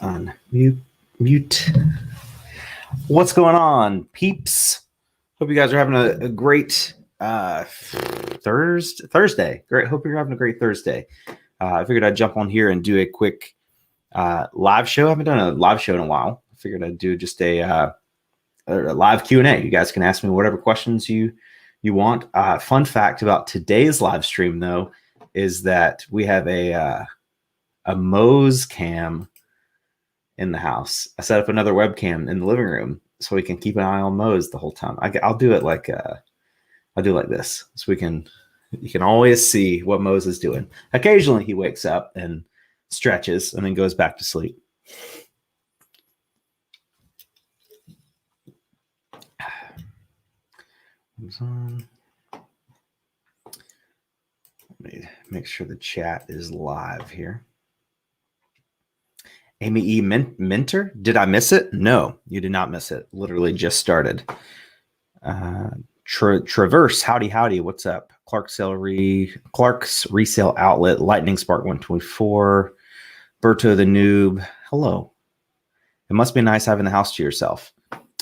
Unmute. Mute. What's going on, peeps? Hope you guys are having a great Thursday. Great. Hope you're having a great Thursday. I figured I'd jump on here and do a quick live show. I haven't done a live show in a while. I figured I'd do just a live Q&A. You guys can ask me whatever questions you want. Fun fact about today's live stream, though, is that we have a Mo's cam in the house. I set up another webcam in the living room so we can keep an eye on Mo's the whole time. I'll do it like this, so you can always see what Mo's is doing. Occasionally he wakes up and stretches and then goes back to sleep. Let me make sure the chat is live here. Amy E. Minter, did I miss it? No, you did not miss it. Literally just started. Traverse, howdy, what's up? Clark's Resale Outlet, Lightning Spark 124, Berto the Noob, hello. It must be nice having the house to yourself.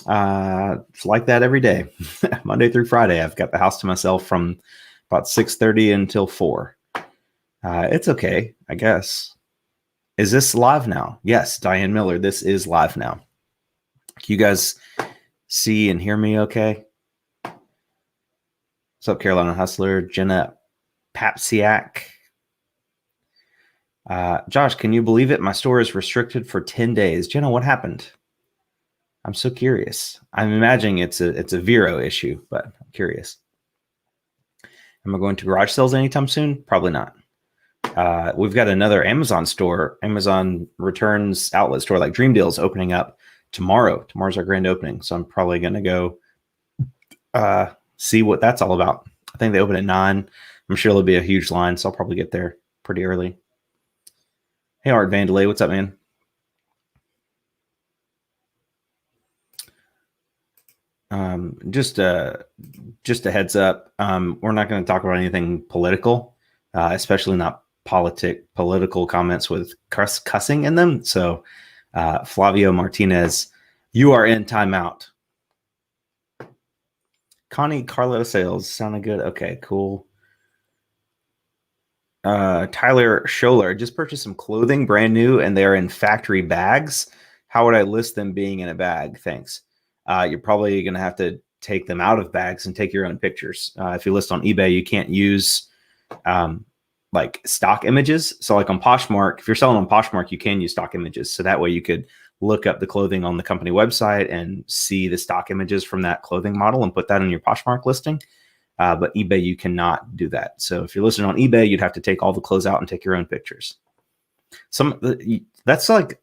It's like that every day. Monday through Friday, I've got the house to myself from about 6:30 until 4. It's okay, I guess. Is this live now? Yes, Diane Miller, this is live now. Can you guys see and hear me okay? What's up, Carolina Hustler? Jenna Papsiak. Josh, can you believe it? My store is restricted for 10 days. Jenna, what happened? I'm so curious. I'm imagining it's a Vero issue, but I'm curious. Am I going to garage sales anytime soon? Probably not. We've got another Amazon store, Amazon returns outlet store like Dream Deals opening up tomorrow. Tomorrow's our grand opening. So I'm probably going to go see what that's all about. I think they open at 9. I'm sure there'll be a huge line, so I'll probably get there pretty early. Hey, Art Vandalay, what's up, man? Just a heads up. We're not going to talk about anything political, especially not political comments with cussing in them. So, Flavio Martinez, you are in timeout. Connie Carlo sales sounded good. Okay, cool. Tyler Scholler, just purchased some clothing brand new and they're in factory bags. How would I list them being in a bag? Thanks. You're probably going to have to take them out of bags and take your own pictures. If you list on eBay, you can't use like stock images. So like on Poshmark, if you're selling on Poshmark, you can use stock images. So that way you could look up the clothing on the company website and see the stock images from that clothing model and put that in your Poshmark listing. But eBay, you cannot do that. So if you're listing on eBay, you'd have to take all the clothes out and take your own pictures. That's like,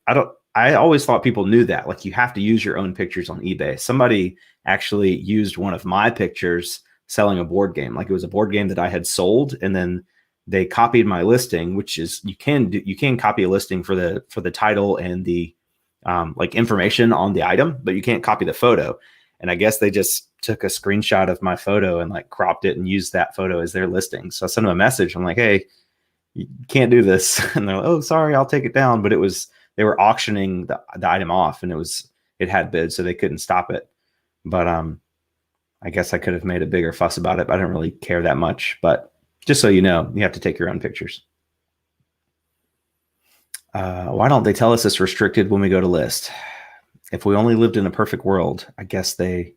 I always thought people knew that. Like you have to use your own pictures on eBay. Somebody actually used one of my pictures selling a board game. Like it was a board game that I had sold, and then they copied my listing, which is you can copy a listing for the title and the like information on the item, but you can't copy the photo. And I guess they just took a screenshot of my photo and like cropped it and used that photo as their listing. So I sent them a message. I'm like, hey, you can't do this. And they're like, oh, sorry, I'll take it down. But they were auctioning the item off, and it had bids, so they couldn't stop it. But I guess I could have made a bigger fuss about it, but I didn't really care that much. But just so you know, you have to take your own pictures. Why don't they tell us it's restricted when we go to list? If we only lived in a perfect world, I guess they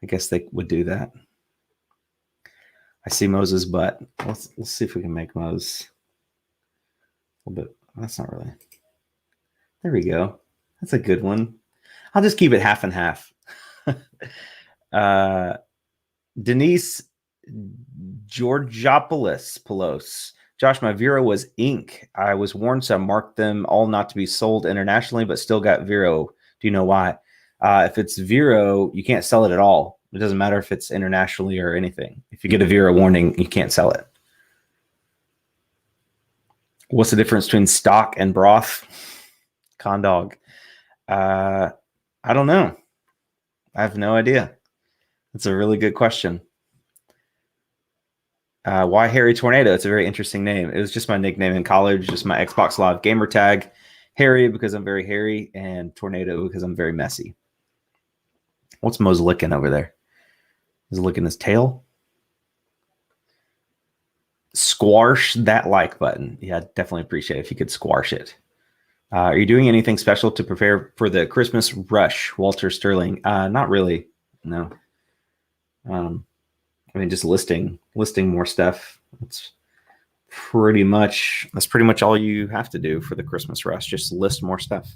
would do that. I see Moses' butt. Let's see if we can make Moses a little bit. That's not really. There we go. That's a good one. I'll just keep it half and half. Denise Georgopoulos. Josh, my Vero was ink. I was warned, so I marked them all not to be sold internationally, but still got Vero. Do you know why? If it's Vero, you can't sell it at all. It doesn't matter if it's internationally or anything. If you get a Vero warning, you can't sell it. What's the difference between stock and broth? Condog. I don't know. I have no idea. That's a really good question. Why Harry Tornado? It's a very interesting name. It was just my nickname in college, just my Xbox Live gamer tag. Hairy because I'm very hairy, and tornado because I'm very messy. What's Mo's licking over there? He's licking his tail. Squash that like button. Yeah, definitely appreciate it if you could squash it. Are you doing anything special to prepare for the Christmas rush, Walter Sterling? Not really. No. I mean, just listing more stuff. That's pretty much all you have to do for the Christmas rush. Just list more stuff.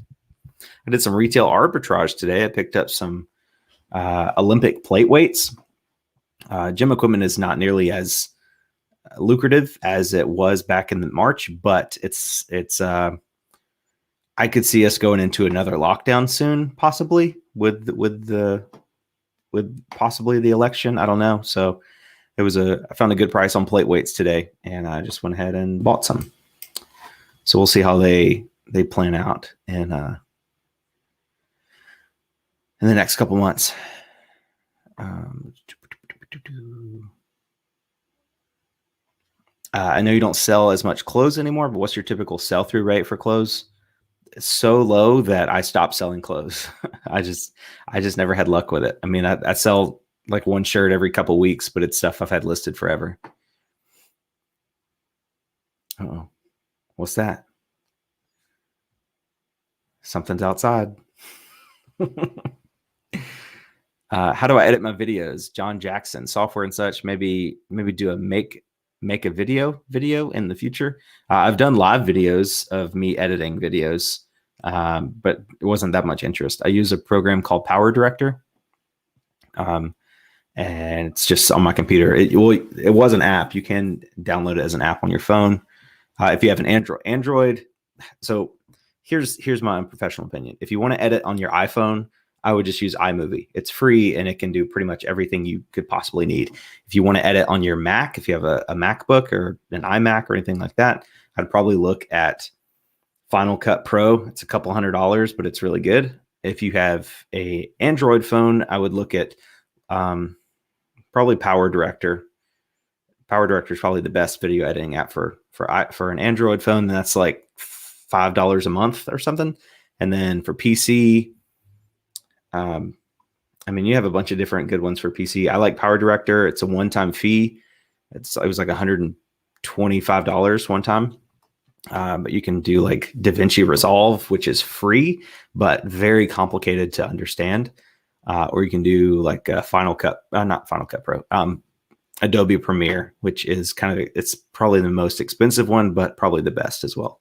I did some retail arbitrage today. I picked up some Olympic plate weights. Gym equipment is not nearly as lucrative as it was back in March, but it's I could see us going into another lockdown soon, possibly with possibly the election. I don't know. So I found a good price on plate weights today, and I just went ahead and bought some. So we'll see how they plan out in the next couple months. I know you don't sell as much clothes anymore, but what's your typical sell-through rate for clothes? It's so low that I stopped selling clothes. I just never had luck with it. I mean, I sell like one shirt every couple weeks, but it's stuff I've had listed forever. Uh-oh. What's that? Something's outside. How do I edit my videos? John Jackson, software and such. Maybe do a make a video in the future. I've done live videos of me editing videos, but it wasn't that much interest. I use a program called Power Director, and it's just on my computer. It was an app. You can download it as an app on your phone. If you have an Android. So here's my unprofessional opinion. If you want to edit on your iPhone, I would just use iMovie. It's free and it can do pretty much everything you could possibly need. If you want to edit on your Mac, if you have a MacBook or an iMac or anything like that, I'd probably look at Final Cut Pro. It's a couple $100, but it's really good. If you have a Android phone, I would look at probably Power Director. Power Director is probably the best video editing app for an Android phone. That's like $5 a month or something. And then for PC, I mean, you have a bunch of different good ones for PC. I like Power Director. It's a one-time fee. It was like $125 one time. But you can do like DaVinci Resolve, which is free, but very complicated to understand. Or you can do like Final Cut, not Final Cut Pro, Adobe Premiere, which is it's probably the most expensive one, but probably the best as well.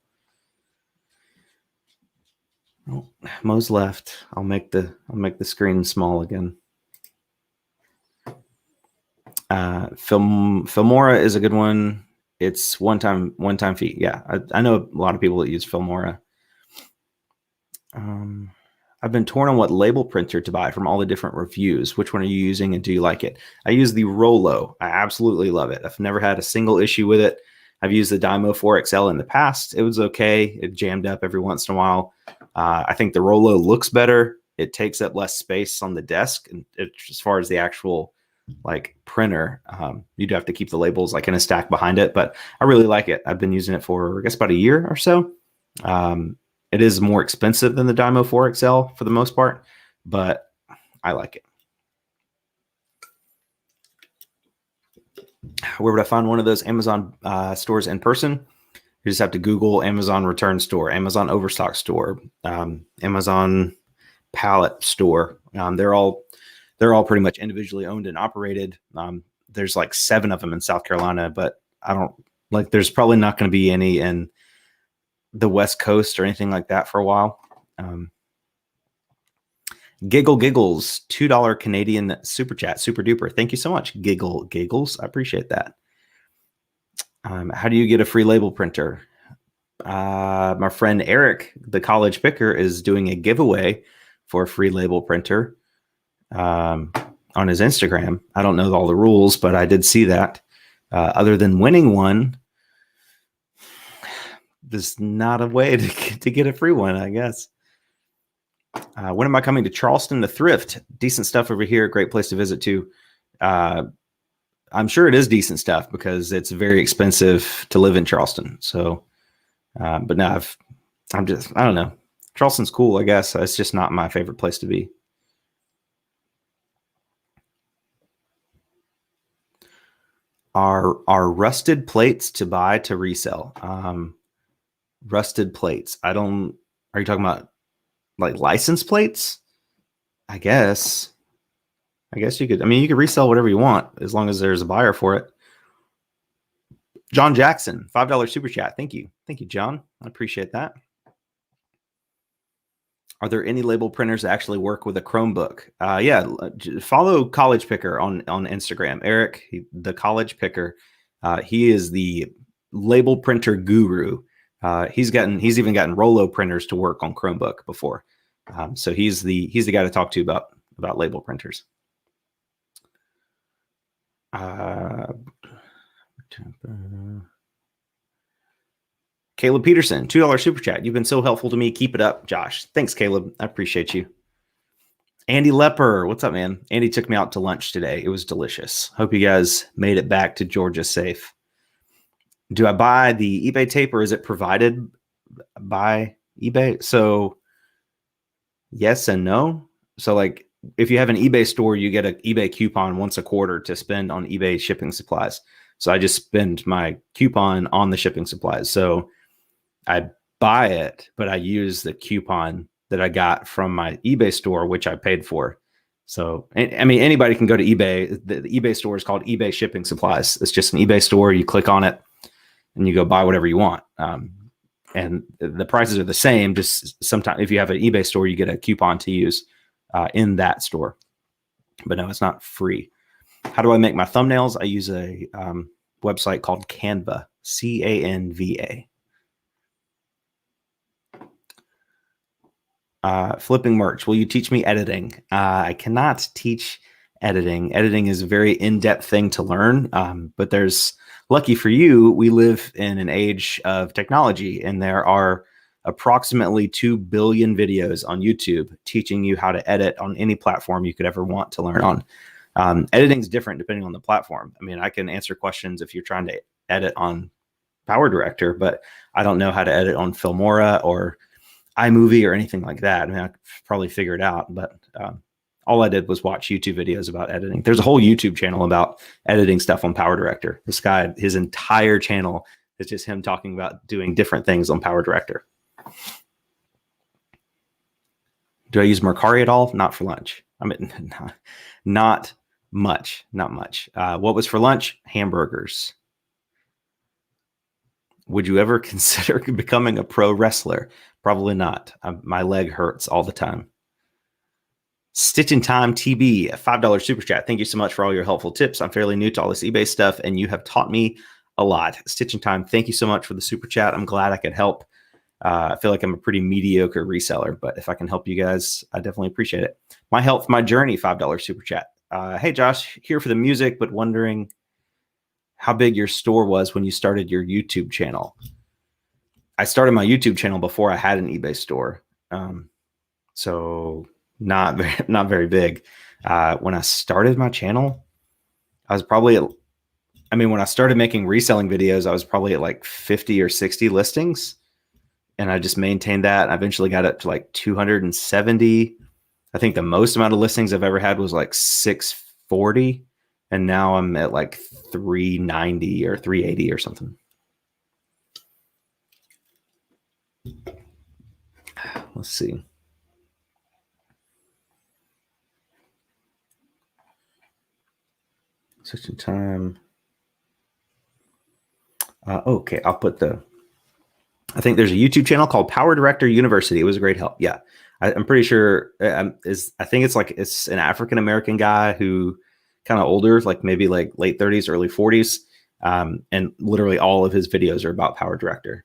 Oh, Mo's left. I'll make the screen small again. Filmora is a good one. It's one time fee. Yeah, I know a lot of people that use Filmora. I've been torn on what label printer to buy from all the different reviews. Which one are you using and do you like it? I use the Rollo. I absolutely love it. I've never had a single issue with it. I've used the Dymo 4XL in the past. It was okay. It jammed up every once in a while. I think the Rollo looks better. It takes up less space on the desk. And as far as the actual like printer, you do have to keep the labels like in a stack behind it, but I really like it. I've been using it for, I guess, about a year or so. It is more expensive than the Dymo 4XL for the most part, but I like it. Where would I find one of those Amazon stores in person? You just have to Google Amazon Return Store, Amazon Overstock Store, Amazon Pallet Store. They're all pretty much individually owned and operated. There's like 7 of them in South Carolina, but there's probably not going to be any in the West Coast or anything like that for a while. Giggle Giggles, $2 Canadian super chat, super duper. Thank you so much, Giggle Giggles. I appreciate that. How do you get a free label printer? My friend Eric, the college picker, is doing a giveaway for a free label printer on his Instagram. I don't know all the rules, but I did see that. Other than winning one, there's not a way to get a free one, I guess. When am I coming to Charleston to Thrift? Decent stuff over here. Great place to visit too. I'm sure it is decent stuff because it's very expensive to live in Charleston. So, but no, I don't know. Charleston's cool, I guess. It's just not my favorite place to be. Are rusted plates to buy to resell? Rusted plates. Are you talking about like license plates? I guess you could. I mean, you could resell whatever you want as long as there's a buyer for it. John Jackson, $5 super chat. Thank you, John. I appreciate that. Are there any label printers that actually work with a Chromebook? Yeah, follow College Picker on Instagram. Eric, the College Picker. He is the label printer guru. He's even gotten Rolo printers to work on Chromebook before. So he's the guy to talk to about label printers. Caleb Peterson, $2 super chat. You've been so helpful to me. Keep it up, Josh. Thanks, Caleb. I appreciate you. Andy Lepper, what's up, man? Andy took me out to lunch today. It was delicious. Hope you guys made it back to Georgia safe. Do I buy the eBay tape or is it provided by eBay? So yes and no. So like if you have an eBay store, you get an eBay coupon once a quarter to spend on eBay shipping supplies. So I just spend my coupon on the shipping supplies. So I buy it, but I use the coupon that I got from my eBay store, which I paid for. So, I mean, anybody can go to eBay. The eBay store is called eBay Shipping Supplies. It's just an eBay store. You click on it and you go buy whatever you want. And the prices are the same. Just sometimes if you have an eBay store, you get a coupon to use in that store. But no, it's not free. How do I make my thumbnails? I use a website called Canva, Canva. Flipping merch. Will you teach me editing? I cannot teach editing. Editing is a very in-depth thing to learn. But lucky for you, we live in an age of technology, and there are approximately 2 billion videos on YouTube teaching you how to edit on any platform you could ever want to learn on. Editing is different depending on the platform. I mean, I can answer questions if you're trying to edit on Power Director, but I don't know how to edit on Filmora or iMovie or anything like that. I mean, I could probably figure it out, but all I did was watch YouTube videos about editing. There's a whole YouTube channel about editing stuff on Power Director. This guy, his entire channel is just him talking about doing different things on Power Director. Do I use Mercari at all? Not for lunch. I mean, not much. What was for lunch? Hamburgers. Would you ever consider becoming a pro wrestler? Probably not. My leg hurts all the time. Stitch in Time TB, a $5 super chat. Thank you so much for all your helpful tips. I'm fairly new to all this eBay stuff, and you have taught me a lot. Stitch in Time, thank you so much for the super chat. I'm glad I could help. I feel like I'm a pretty mediocre reseller, but if I can help you guys, I definitely appreciate it. My Health, My Journey, $5 super chat. Hey, Josh, here for the music, but wondering how big your store was when you started your YouTube channel. I started my YouTube channel before I had an eBay store. So not very big. When I started my channel, I was probably when I started making reselling videos, I was probably at like 50 or 60 listings. And I just maintained that. I eventually got up to like 270. I think the most amount of listings I've ever had was like 640. And now I'm at like 390 or 380 or something. Let's see. Such a time. Okay, I'll put I think there's a YouTube channel called Power Director University. It was a great help. Yeah, I'm pretty sure. I think it's an African American guy who kind of older, like maybe like late 30s, early 40s, and literally all of his videos are about Power Director.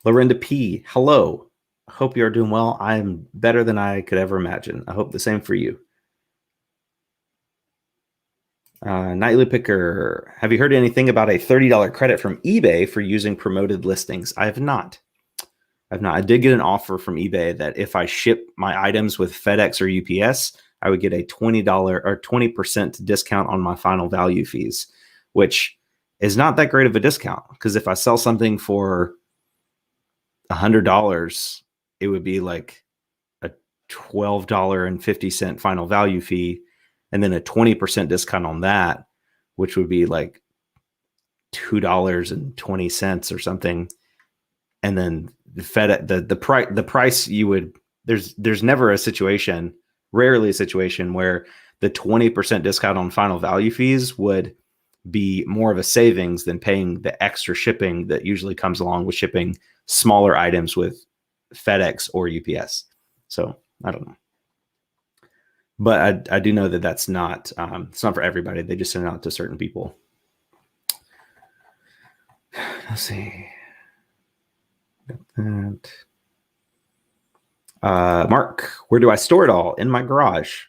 Lorinda P. Hello. I hope you are doing well. I am better than I could ever imagine. I hope the same for you. Nightly Picker, have you heard anything about a $30 credit from eBay for using promoted listings? I have not. I did get an offer from eBay that if I ship my items with FedEx or UPS, I would get a $20 or 20% discount on my final value fees, which is not that great of a discount because if I sell something for $100, it would be like a $12.50 final value fee, and then a 20% discount on that, which would be like $2.20 or something. And then the price you would, there's never a situation, rarely a situation where the 20% discount on final value fees would be more of a savings than paying the extra shipping that usually comes along with shipping smaller items with FedEx or UPS. So I don't know, but I do know that that's not it's not for everybody. They just send it out to certain people. Let's see. Mark, where do I store it all? In my garage.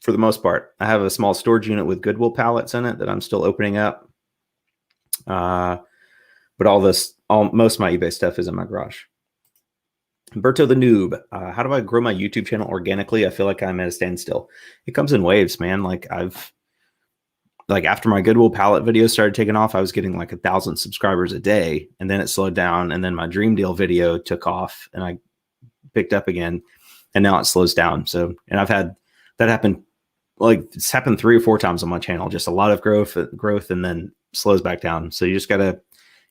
For the most part, I have a small storage unit with Goodwill pallets in it that I'm still opening up. But most of my eBay stuff is in my garage. Berto the Noob, how do I grow my YouTube channel organically? I feel like I'm at a standstill. It comes in waves, man. Like after my Goodwill pallet video started taking off, I was getting like 1,000 subscribers a day, and then it slowed down, and then my Dream Deal video took off, and I picked up again, and now it slows down. So, and I've had that happen. Like it's happened 3 or 4 times on my channel, just a lot of growth, and then slows back down. So you just got to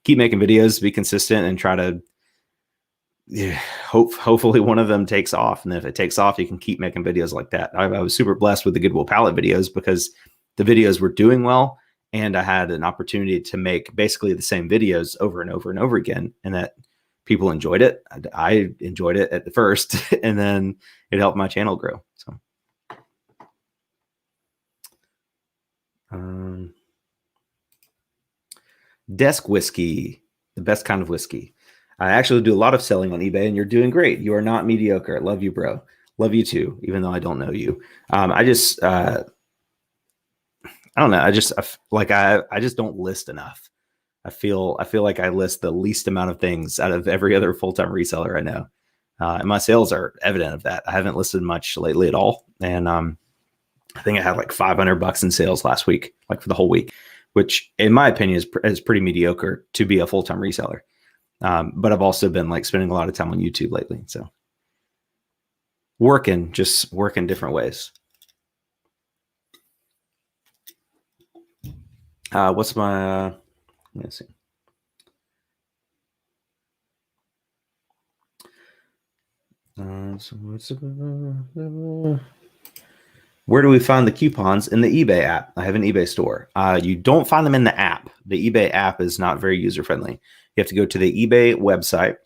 keep making videos, be consistent, and try to hopefully one of them takes off. And if it takes off, you can keep making videos like that. I was super blessed with the Goodwill pallet videos because the videos were doing well, and I had an opportunity to make basically the same videos over and over and over again, and that people enjoyed it. I enjoyed it at the first, and then it helped my channel grow. So. Desk whiskey, the best kind of whiskey. I actually do a lot of selling on eBay, and you're doing great. You are not mediocre. Love you, bro. Love you too, even though I don't know you. I don't know. I just don't list enough. I feel like I list the least amount of things out of every other full-time reseller I know. And my sales are evident of that. I haven't listed much lately at all. And I think I had like $500 in sales last week, like for the whole week, which in my opinion is pretty mediocre to be a full-time reseller. But I've also been like spending a lot of time on YouTube lately. So just working different ways. What's my, let's see. Where do we find the coupons? In the eBay app. I have an eBay store. You don't find them in the app. The eBay app is not very user-friendly. You have to go to the eBay website.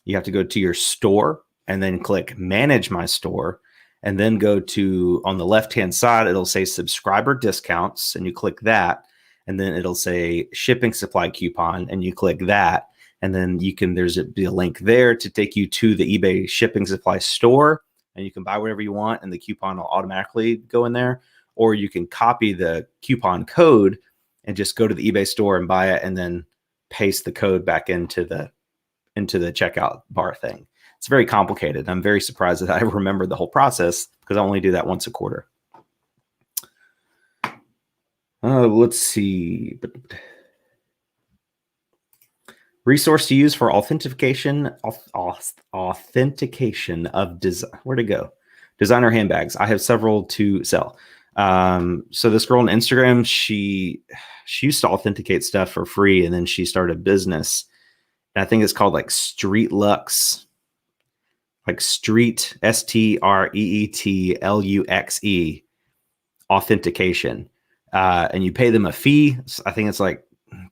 You have to go to your store and then click Manage My Store, and then go to, on the left-hand side, it'll say Subscriber Discounts, and you click that, and then it'll say Shipping Supply Coupon, and you click that, and then there's a link there to take you to the eBay Shipping Supply store, and you can buy whatever you want, and the coupon will automatically go in there. Or you can copy the coupon code and just go to the eBay store and buy it, and then paste the code back into the checkout bar thing. It's very complicated. I'm very surprised that I remembered the whole process because I only do that once a quarter. Let's see. Resource to use for authentication of design. Where'd it go? Designer handbags. I have several to sell. So this girl on Instagram, she used to authenticate stuff for free, and then she started a business. And I think it's called like Street Lux, like Street STREETLUXE authentication. And you pay them a fee. I think it's like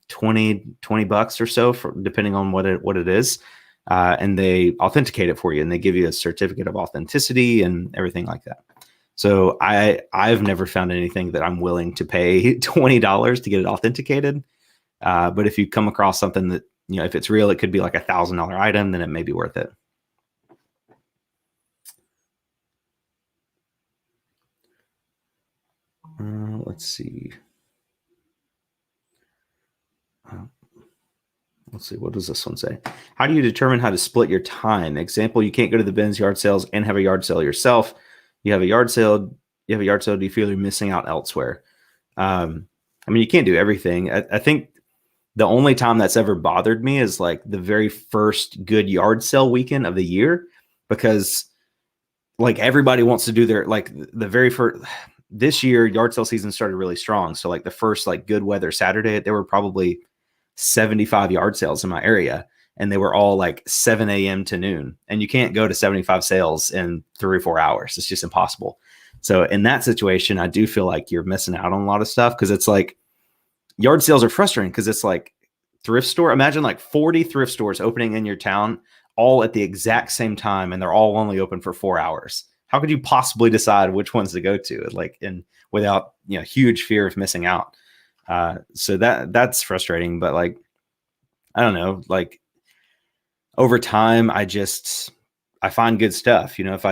$20 or so, depending on what it is. And they authenticate it for you, and they give you a certificate of authenticity and everything like that. So I've never found anything that I'm willing to pay $20 to get it authenticated. But if you come across something that, if it's real, it could be like $1,000 item, then it may be worth it. Let's see. Let's see. What does this one say? How do you determine how to split your time? Example, you can't go to the bins, yard sales, and have a yard sale yourself. You have a yard sale. Do you feel you're missing out elsewhere? I mean, you can't do everything. I think The only time that's ever bothered me is like the very first good yard sale weekend of the year, because like everybody wants to do their, like the very first, this year yard sale season started really strong. So like the first like good weather Saturday, there were probably 75 yard sales in my area, and they were all like 7 a.m. to noon. And you can't go to 75 sales in 3 or 4 hours. It's just impossible. So in that situation, I do feel like you're missing out on a lot of stuff, because it's like yard sales are frustrating, because it's like thrift store. Imagine like 40 thrift stores opening in your town all at the exact same time, and they're all only open for 4 hours. How could you possibly decide which ones to go to, like, and without, you know, huge fear of missing out? So that's frustrating. But like, I don't know, like over time, I find good stuff. You know, if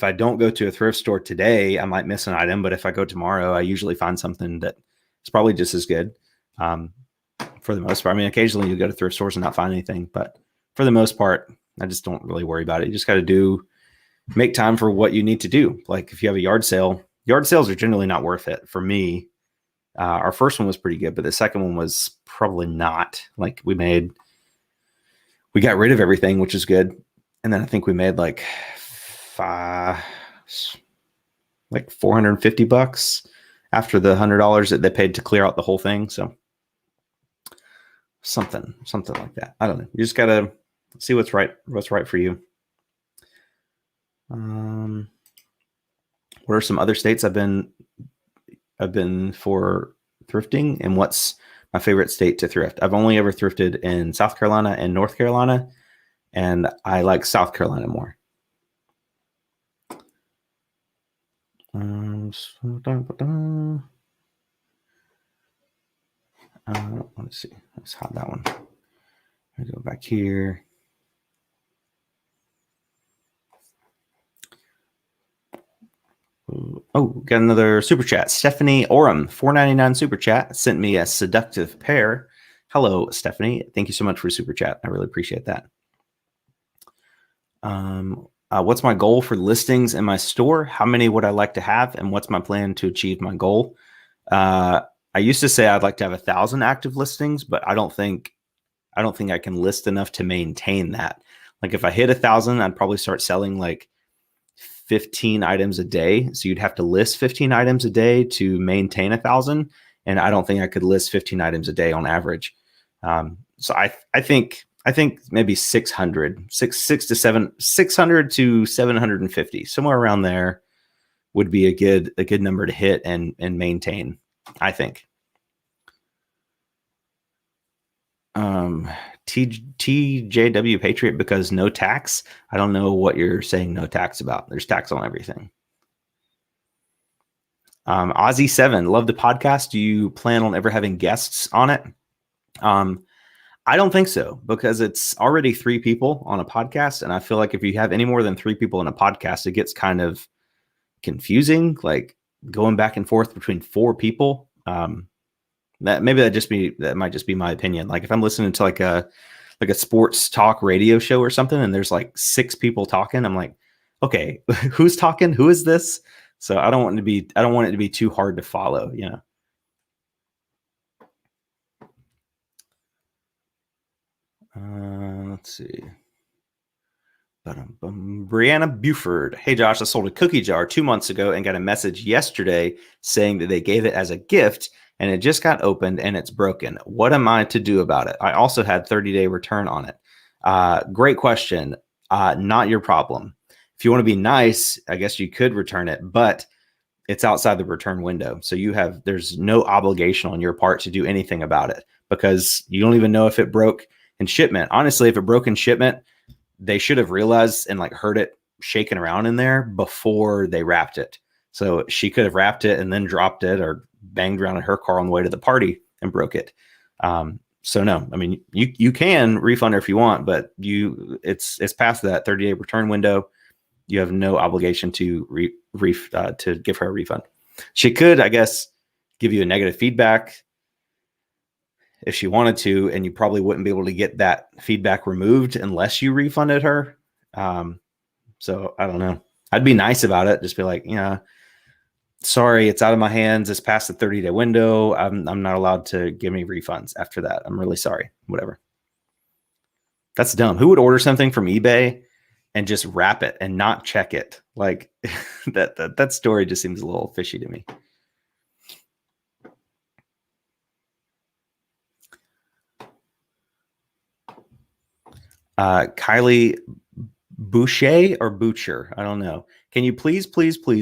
I don't go to a thrift store today, I might miss an item, but if I go tomorrow, I usually find something that is probably just as good. For the most part, I mean, occasionally you go to thrift stores and not find anything, but for the most part, I just don't really worry about it. You just got to make time for what you need to do. Like if you have a yard sales are generally not worth it for me. Our first one was pretty good, but the second one was probably not. Like we got rid of everything, which is good. And then I think we made like $450 after the $100 that they paid to clear out the whole thing. So something like that. I don't know. You just gotta see what's right for you. What are some other states I've been for thrifting, and what's my favorite state to thrift? I've only ever thrifted in South Carolina and North Carolina, and I like South Carolina more. Let's see. Let's hide that one. I go back here. Oh, got another super chat. Stephanie Oram, $4.99 super chat, sent me a seductive pair. Hello, Stephanie. Thank you so much for super chat. I really appreciate that. What's my goal for listings in my store? How many would I like to have, and what's my plan to achieve my goal? I used to say I'd like to have 1,000 active listings, but I don't think I can list enough to maintain that. Like if I hit 1,000, I'd probably start selling like 15 items a day. So you'd have to list 15 items a day to maintain 1,000. And I don't think I could list 15 items a day on average. So I think maybe 600 to 750, somewhere around there would be a good number to hit and maintain, I think. TJW Patriot, because no tax. I don't know what you're saying no tax about. There's tax on everything. Ozzy7, love the podcast. Do you plan on ever having guests on it? I don't think so, because it's already 3 people on a podcast. And I feel like if you have any more than 3 people in a podcast, it gets kind of confusing, like going back and forth between 4 people. That might just be my opinion. Like if I'm listening to like a sports talk radio show or something, and there's like 6 people talking, I'm like, okay, who's talking? Who is this? So I don't want it to be too hard to follow, you know. Let's see. Brianna Buford. Hey, Josh, I sold a cookie jar 2 months ago and got a message yesterday saying that they gave it as a gift and it just got opened and it's broken. What am I to do about it? I also had 30-day return on it. Great question. Not your problem. If you want to be nice, I guess you could return it, but it's outside the return window. So there's no obligation on your part to do anything about it, because you don't even know if it broke in shipment. Honestly, if it broke in shipment, they should have realized and like heard it shaking around in there before they wrapped it. So she could have wrapped it and then dropped it or banged around in her car on the way to the party and broke it. So no, I mean, you can refund her if you want, but it's past that 30-day return window. You have no obligation to give her a refund. She could, I guess, give you a negative feedback if she wanted to, and you probably wouldn't be able to get that feedback removed unless you refunded her. So I don't know. I'd be nice about it. Just be like, yeah, sorry, it's out of my hands. It's past the 30-day window. I'm not allowed to give me refunds after that. I'm really sorry. Whatever. That's dumb. Who would order something from eBay and just wrap it and not check it? Like that story just seems a little fishy to me. Kylie Boucher or Butcher, I don't know. Can you please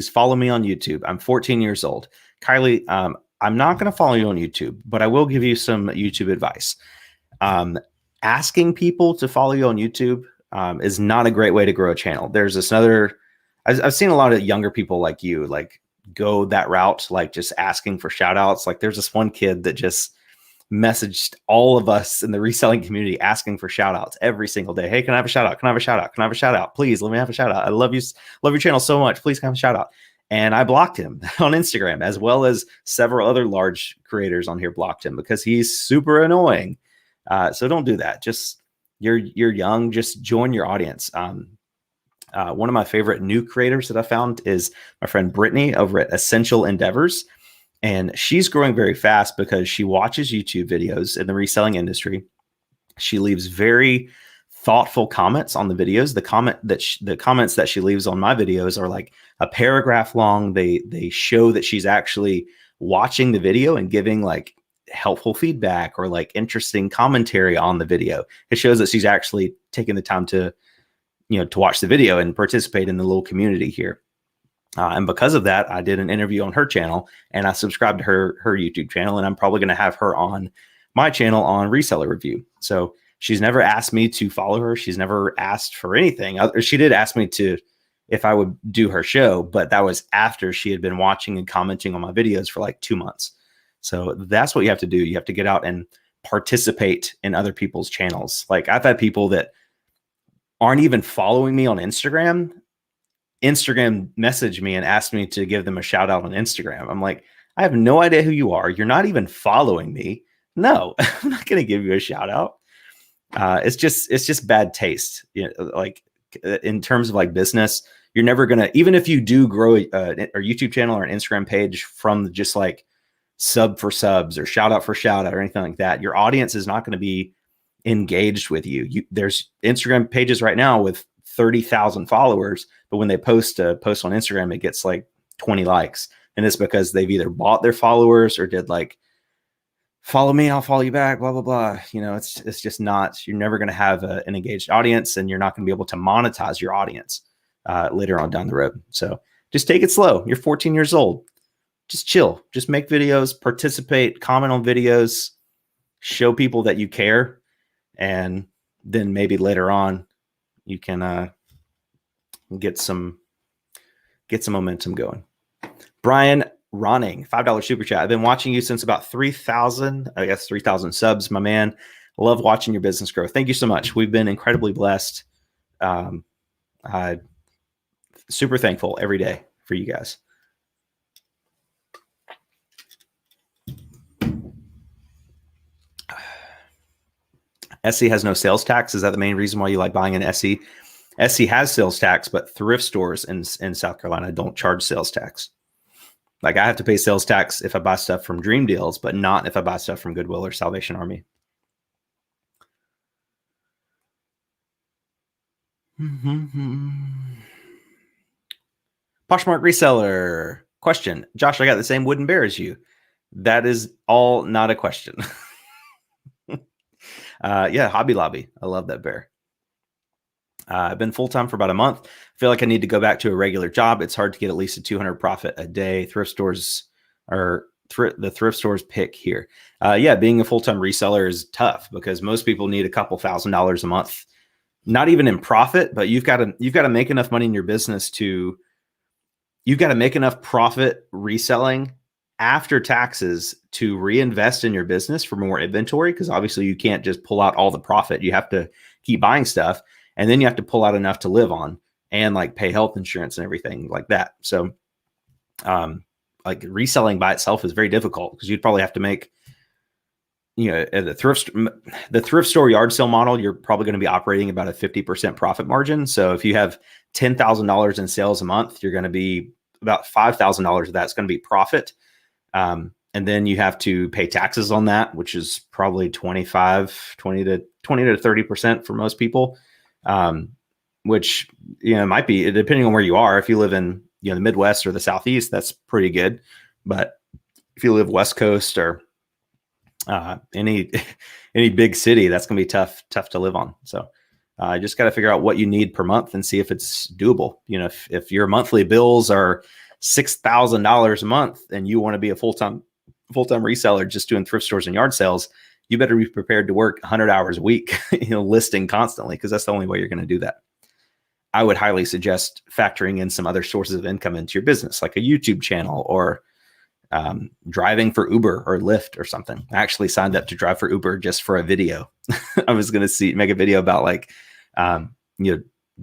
follow me on YouTube? I'm 14 years old. Kylie, I'm not going to follow you on YouTube, but I will give you some YouTube advice. Asking people to follow you on YouTube is not a great way to grow a channel. There's this other, I've seen a lot of younger people like you, like go that route, like just asking for shout outs. Like there's this one kid that just messaged all of us in the reselling community asking for shout outs every single day. Hey, can I have a shout out? Can I have a shout out? Can I have a shout out? Please let me have a shout out. I love you. Love your channel so much. Please come have a shout out. And I blocked him on Instagram, as well as several other large creators on here blocked him because he's super annoying. So don't do that. Just you're young. Just join your audience. One of my favorite new creators that I found is my friend Brittany over at Essential Endeavors. And she's growing very fast because she watches YouTube videos in the reselling industry. She leaves very thoughtful comments on the videos. The comments that she leaves on my videos are like a paragraph long. They show that she's actually watching the video and giving like helpful feedback or like interesting commentary on the video. It shows that she's actually taking the time to watch the video and participate in the little community here. And because of that, I did an interview on her channel and I subscribed to her YouTube channel, and I'm probably going to have her on my channel on Reseller Review. So she's never asked me to follow her. She's never asked for anything. She did ask me if I would do her show, but that was after she had been watching and commenting on my videos for like 2 months. So that's what you have to do. You have to get out and participate in other people's channels. Like I've had people that aren't even following me on Instagram message me and ask me to give them a shout out on Instagram. I'm like, I have no idea who you are. You're not even following me. No, I'm not going to give you a shout out. It's just bad taste. Like in terms of like business, you're never going to, even if you do grow a YouTube channel or an Instagram page from just like sub for subs or shout out for shout out or anything like that, your audience is not going to be engaged with you. There's Instagram pages right now with 30,000 followers, but when they post a post on Instagram, it gets like 20 likes. And it's because they've either bought their followers or did like, follow me, I'll follow you back, blah, blah, blah. It's just not, you're never going to have an engaged audience, and you're not going to be able to monetize your audience later on down the road. So just take it slow. You're 14 years old. Just chill. Just make videos, participate, comment on videos, show people that you care. And then maybe later on, you can get some momentum going. Brian Ronning, $5 super chat. I've been watching you since about 3,000 subs, my man. I love watching your business grow. Thank you so much. We've been incredibly blessed. Super thankful every day for you guys. SE has no sales tax. Is that the main reason why you like buying an SE? SE has sales tax, but thrift stores in South Carolina don't charge sales tax. Like I have to pay sales tax if I buy stuff from Dream Deals, but not if I buy stuff from Goodwill or Salvation Army. Poshmark reseller question. Josh, I got the same wooden bear as you. That is all not a question. Yeah, Hobby Lobby. I love that bear. I've been full-time for about a month. I feel like I need to go back to a regular job. It's hard to get at least a 200 profit a day. Thrift stores are the thrift stores pick here. Yeah, being a full-time reseller is tough because most people need a couple $1,000s a month, not even in profit, but you've got to make enough money in your business you've got to make enough profit reselling after taxes to reinvest in your business for more inventory. Because obviously you can't just pull out all the profit. You have to keep buying stuff. And then you have to pull out enough to live on and like pay health insurance and everything like that. So like reselling by itself is very difficult because you'd probably have to make, the thrift store yard sale model, you're probably going to be operating about a 50% profit margin. So if you have $10,000 in sales a month, you're going to be about $5,000 of that's going to be profit. And then you have to pay taxes on that, which is probably 20 to 30% for most people. Which, might be, depending on where you are. If you live in, the Midwest or the Southeast, that's pretty good. But if you live West Coast or any big city, that's going to be tough to live on. So I just got to figure out what you need per month and see if it's doable. If your monthly bills are $6,000 a month and you want to be a full-time reseller just doing thrift stores and yard sales, you better be prepared to work 100 hours a week, listing constantly, because that's the only way you're going to do that. I would highly suggest factoring in some other sources of income into your business, like a YouTube channel or driving for Uber or Lyft or something. I actually signed up to drive for Uber just for a video. I was going to make a video about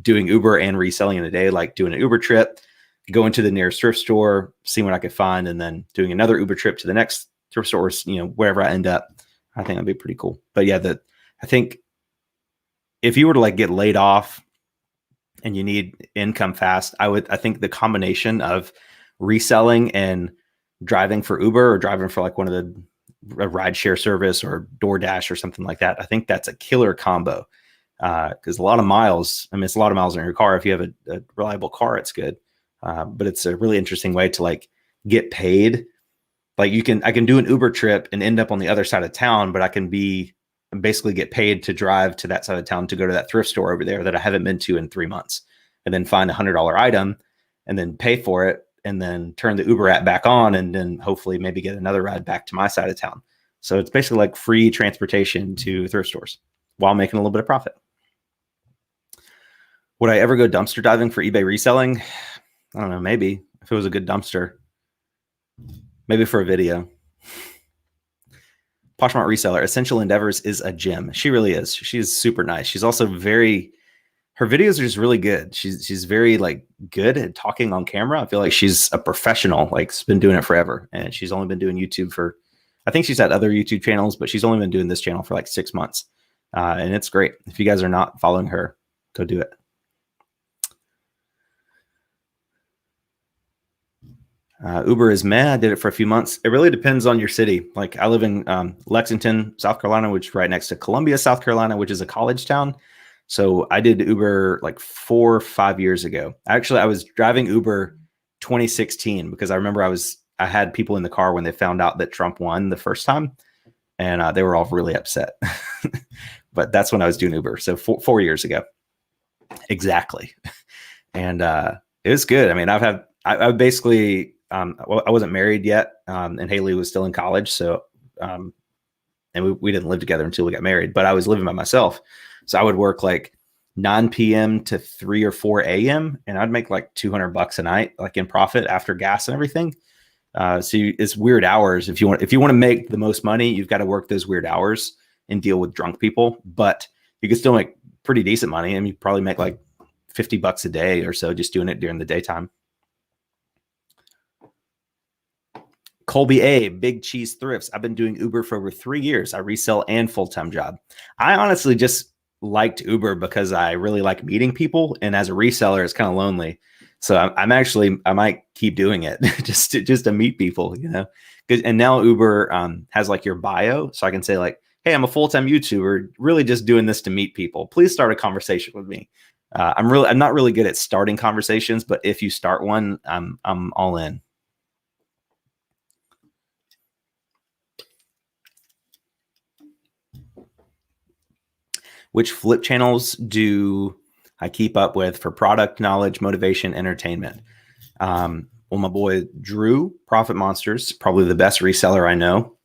doing Uber and reselling in a day, like doing an Uber trip, going to the nearest thrift store, seeing what I could find, and then doing another Uber trip to the next thrift store, wherever I end up. I think that'd be pretty cool. But yeah, I think if you were to get laid off and you need income fast, I think the combination of reselling and driving for Uber or driving for one of a rideshare service or DoorDash or something like that, I think that's a killer combo. Because a lot of miles, it's a lot of miles in your car. If you have a reliable car, it's good. But it's a really interesting way to get paid. I can do an Uber trip and end up on the other side of town, but I can basically get paid to drive to that side of town to go to that thrift store over there that I haven't been to in 3 months, and then find $100 item and then pay for it and then turn the Uber app back on and then hopefully maybe get another ride back to my side of town. So it's basically free transportation to thrift stores while making a little bit of profit. Would I ever go dumpster diving for eBay reselling? I don't know, maybe if it was a good dumpster, maybe for a video. Poshmark reseller, Essential Endeavors is a gem. She really is. She's super nice. She's also her videos are just really good. She's very good at talking on camera. I feel like she's a professional, she's been doing it forever. And she's only been doing YouTube I think she's had other YouTube channels, but she's only been doing this channel for 6 months. And it's great. If you guys are not following her, go do it. Uber is meh. I did it for a few months. It really depends on your city. I live in Lexington, South Carolina, which is right next to Columbia, South Carolina, which is a college town. So I did Uber 4 or 5 years ago. Actually, I was driving Uber 2016 because I remember I had people in the car when they found out that Trump won the first time, and they were all really upset. But that's when I was doing Uber. So 4 years ago, exactly. And it was good. I basically. I wasn't married yet, and Haley was still in college. So, and we didn't live together until we got married, but I was living by myself. So I would work 9 p.m. to 3 or 4 a.m. and I'd make $200 a night, in profit after gas and everything. It's weird hours. If you want to make the most money, you've got to work those weird hours and deal with drunk people, but you can still make pretty decent money. You probably make $50 a day or so just doing it during the daytime. Colby A, Big Cheese Thrifts. I've been doing Uber for over 3 years. I resell and full-time job. I honestly just liked Uber because I really like meeting people. And as a reseller, it's kind of lonely. So I might keep doing it just to meet people, And now Uber has your bio. So I can say hey, I'm a full-time YouTuber, really just doing this to meet people. Please start a conversation with me. I'm not really good at starting conversations, but if you start one, I'm all in. Which flip channels do I keep up with for product knowledge, motivation, entertainment? Well, my boy Drew, Profit Monsters, probably the best reseller I know.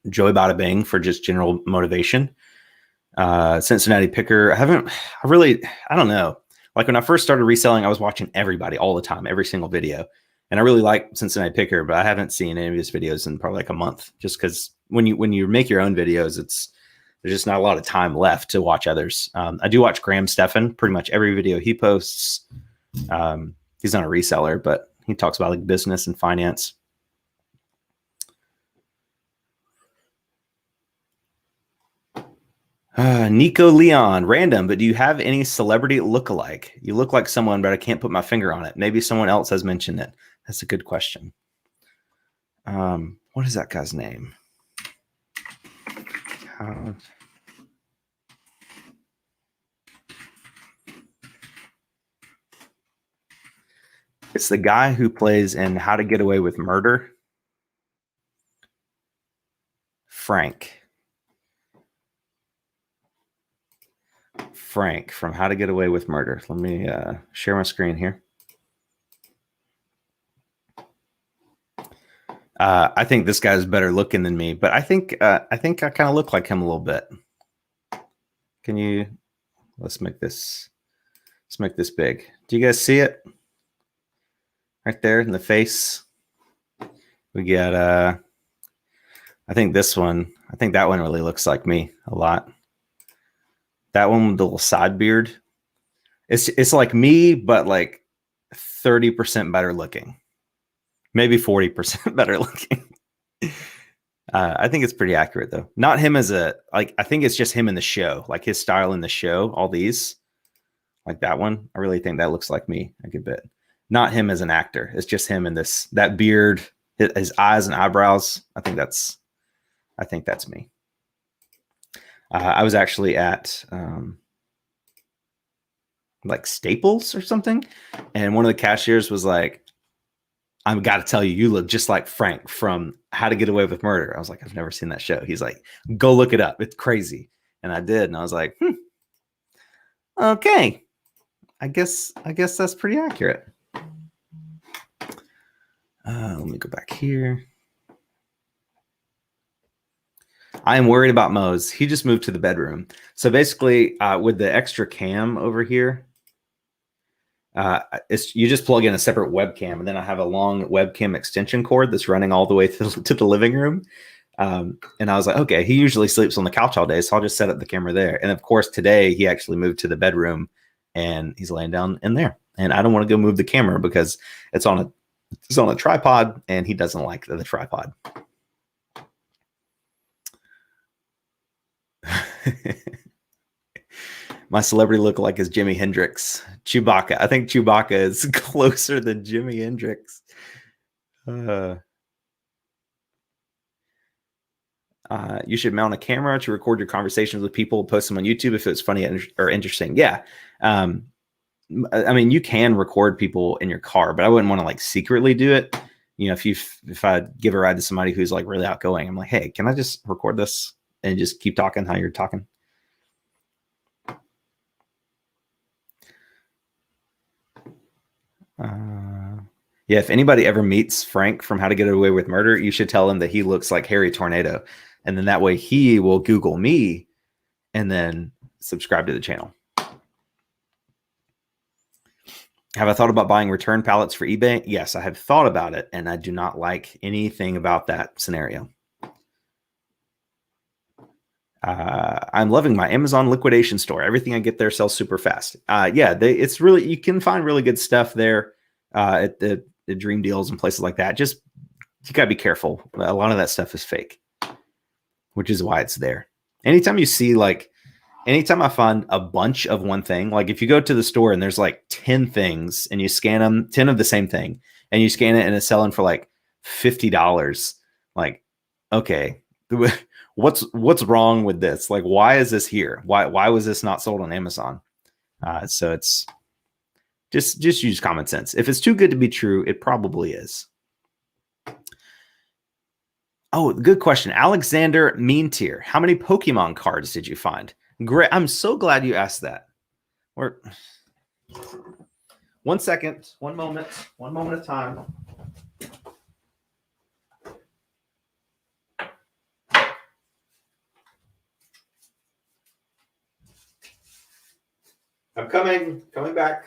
Joey Bada Bing for just general motivation. Cincinnati Picker. I don't know. When I first started reselling, I was watching everybody all the time, every single video. And I really like Cincinnati Picker, but I haven't seen any of his videos in probably a month, just because when you make your own videos, there's just not a lot of time left to watch others. I do watch Graham Stephan, pretty much every video he posts. He's not a reseller, but he talks about business and finance. Nico Leon, random, but do you have any celebrity lookalike? You look like someone, but I can't put my finger on it. Maybe someone else has mentioned it. That's a good question. What is that guy's name? It's the guy who plays in How to Get Away with Murder. Frank from How to Get Away with Murder. Let me share my screen here. I think this guy's better looking than me, but I think I kind of look like him a little bit. Can you? Let's make this big. Do you guys see it? Right there in the face. We got I think this one. I think that one really looks like me a lot. That one with the little side beard. It's like me, but like 30% better looking. Maybe 40% better looking. I think it's pretty accurate though. Not him as a, like, I think it's just him in the show, like his style in the show, all these, like that one. I really think that looks like me a good bit. Not him as an actor. It's just him in that beard, his eyes and eyebrows. I think that's me. I was actually at like Staples or something, and one of the cashiers was like, I've got to tell you, you look just like Frank from How to Get Away with Murder. I was like, I've never seen that show. He's like, go look it up. It's crazy. And I did. And I was like, okay. I guess that's pretty accurate. Let me go back here. I am worried about Mose. He just moved to the bedroom. So basically, with the extra cam over here, you just plug in a separate webcam, and then I have a long webcam extension cord that's running all the way to the living room. And I was like, okay, he usually sleeps on the couch all day, so I'll just set up the camera there. And of course, today he actually moved to the bedroom, and he's laying down in there. And I don't want to go move the camera because it's on a tripod, and he doesn't like the tripod. My celebrity lookalike is Jimi Hendrix. Chewbacca. I think Chewbacca is closer than Jimi Hendrix. You should mount a camera to record your conversations with people, post them on YouTube if it's funny or interesting. Yeah. I mean, you can record people in your car, but I wouldn't want to like secretly do it. You know, if I give a ride to somebody who's like really outgoing, I'm like, hey, can I just record this and just keep talking how you're talking? Yeah, if anybody ever meets Frank from How to Get Away with Murder, you should tell him that he looks like Harry Tornado. And then that way he will Google me and then subscribe to the channel. Have I thought about buying return pallets for eBay? Yes, I have thought about it, and I do not like anything about that scenario. I'm loving my Amazon liquidation store. Everything I get there sells super fast. Yeah, it's really, you can find really good stuff there at the Dream Deals and places like that. Just, you gotta be careful. A lot of that stuff is fake, which is why it's there. Anytime I find a bunch of one thing, like if you go to the store and there's like 10 things and you scan them, 10 of the same thing, and you scan it and it's selling for like $50, like, okay, what's wrong with this? Like, why is this here? Why was this not sold on Amazon? So it's just use common sense. If it's too good to be true, it probably is. Oh, good question. Alexander Meantier. How many Pokemon cards did you find? Great. I'm so glad you asked that. Or 1 second, 1 moment of time. I'm coming back.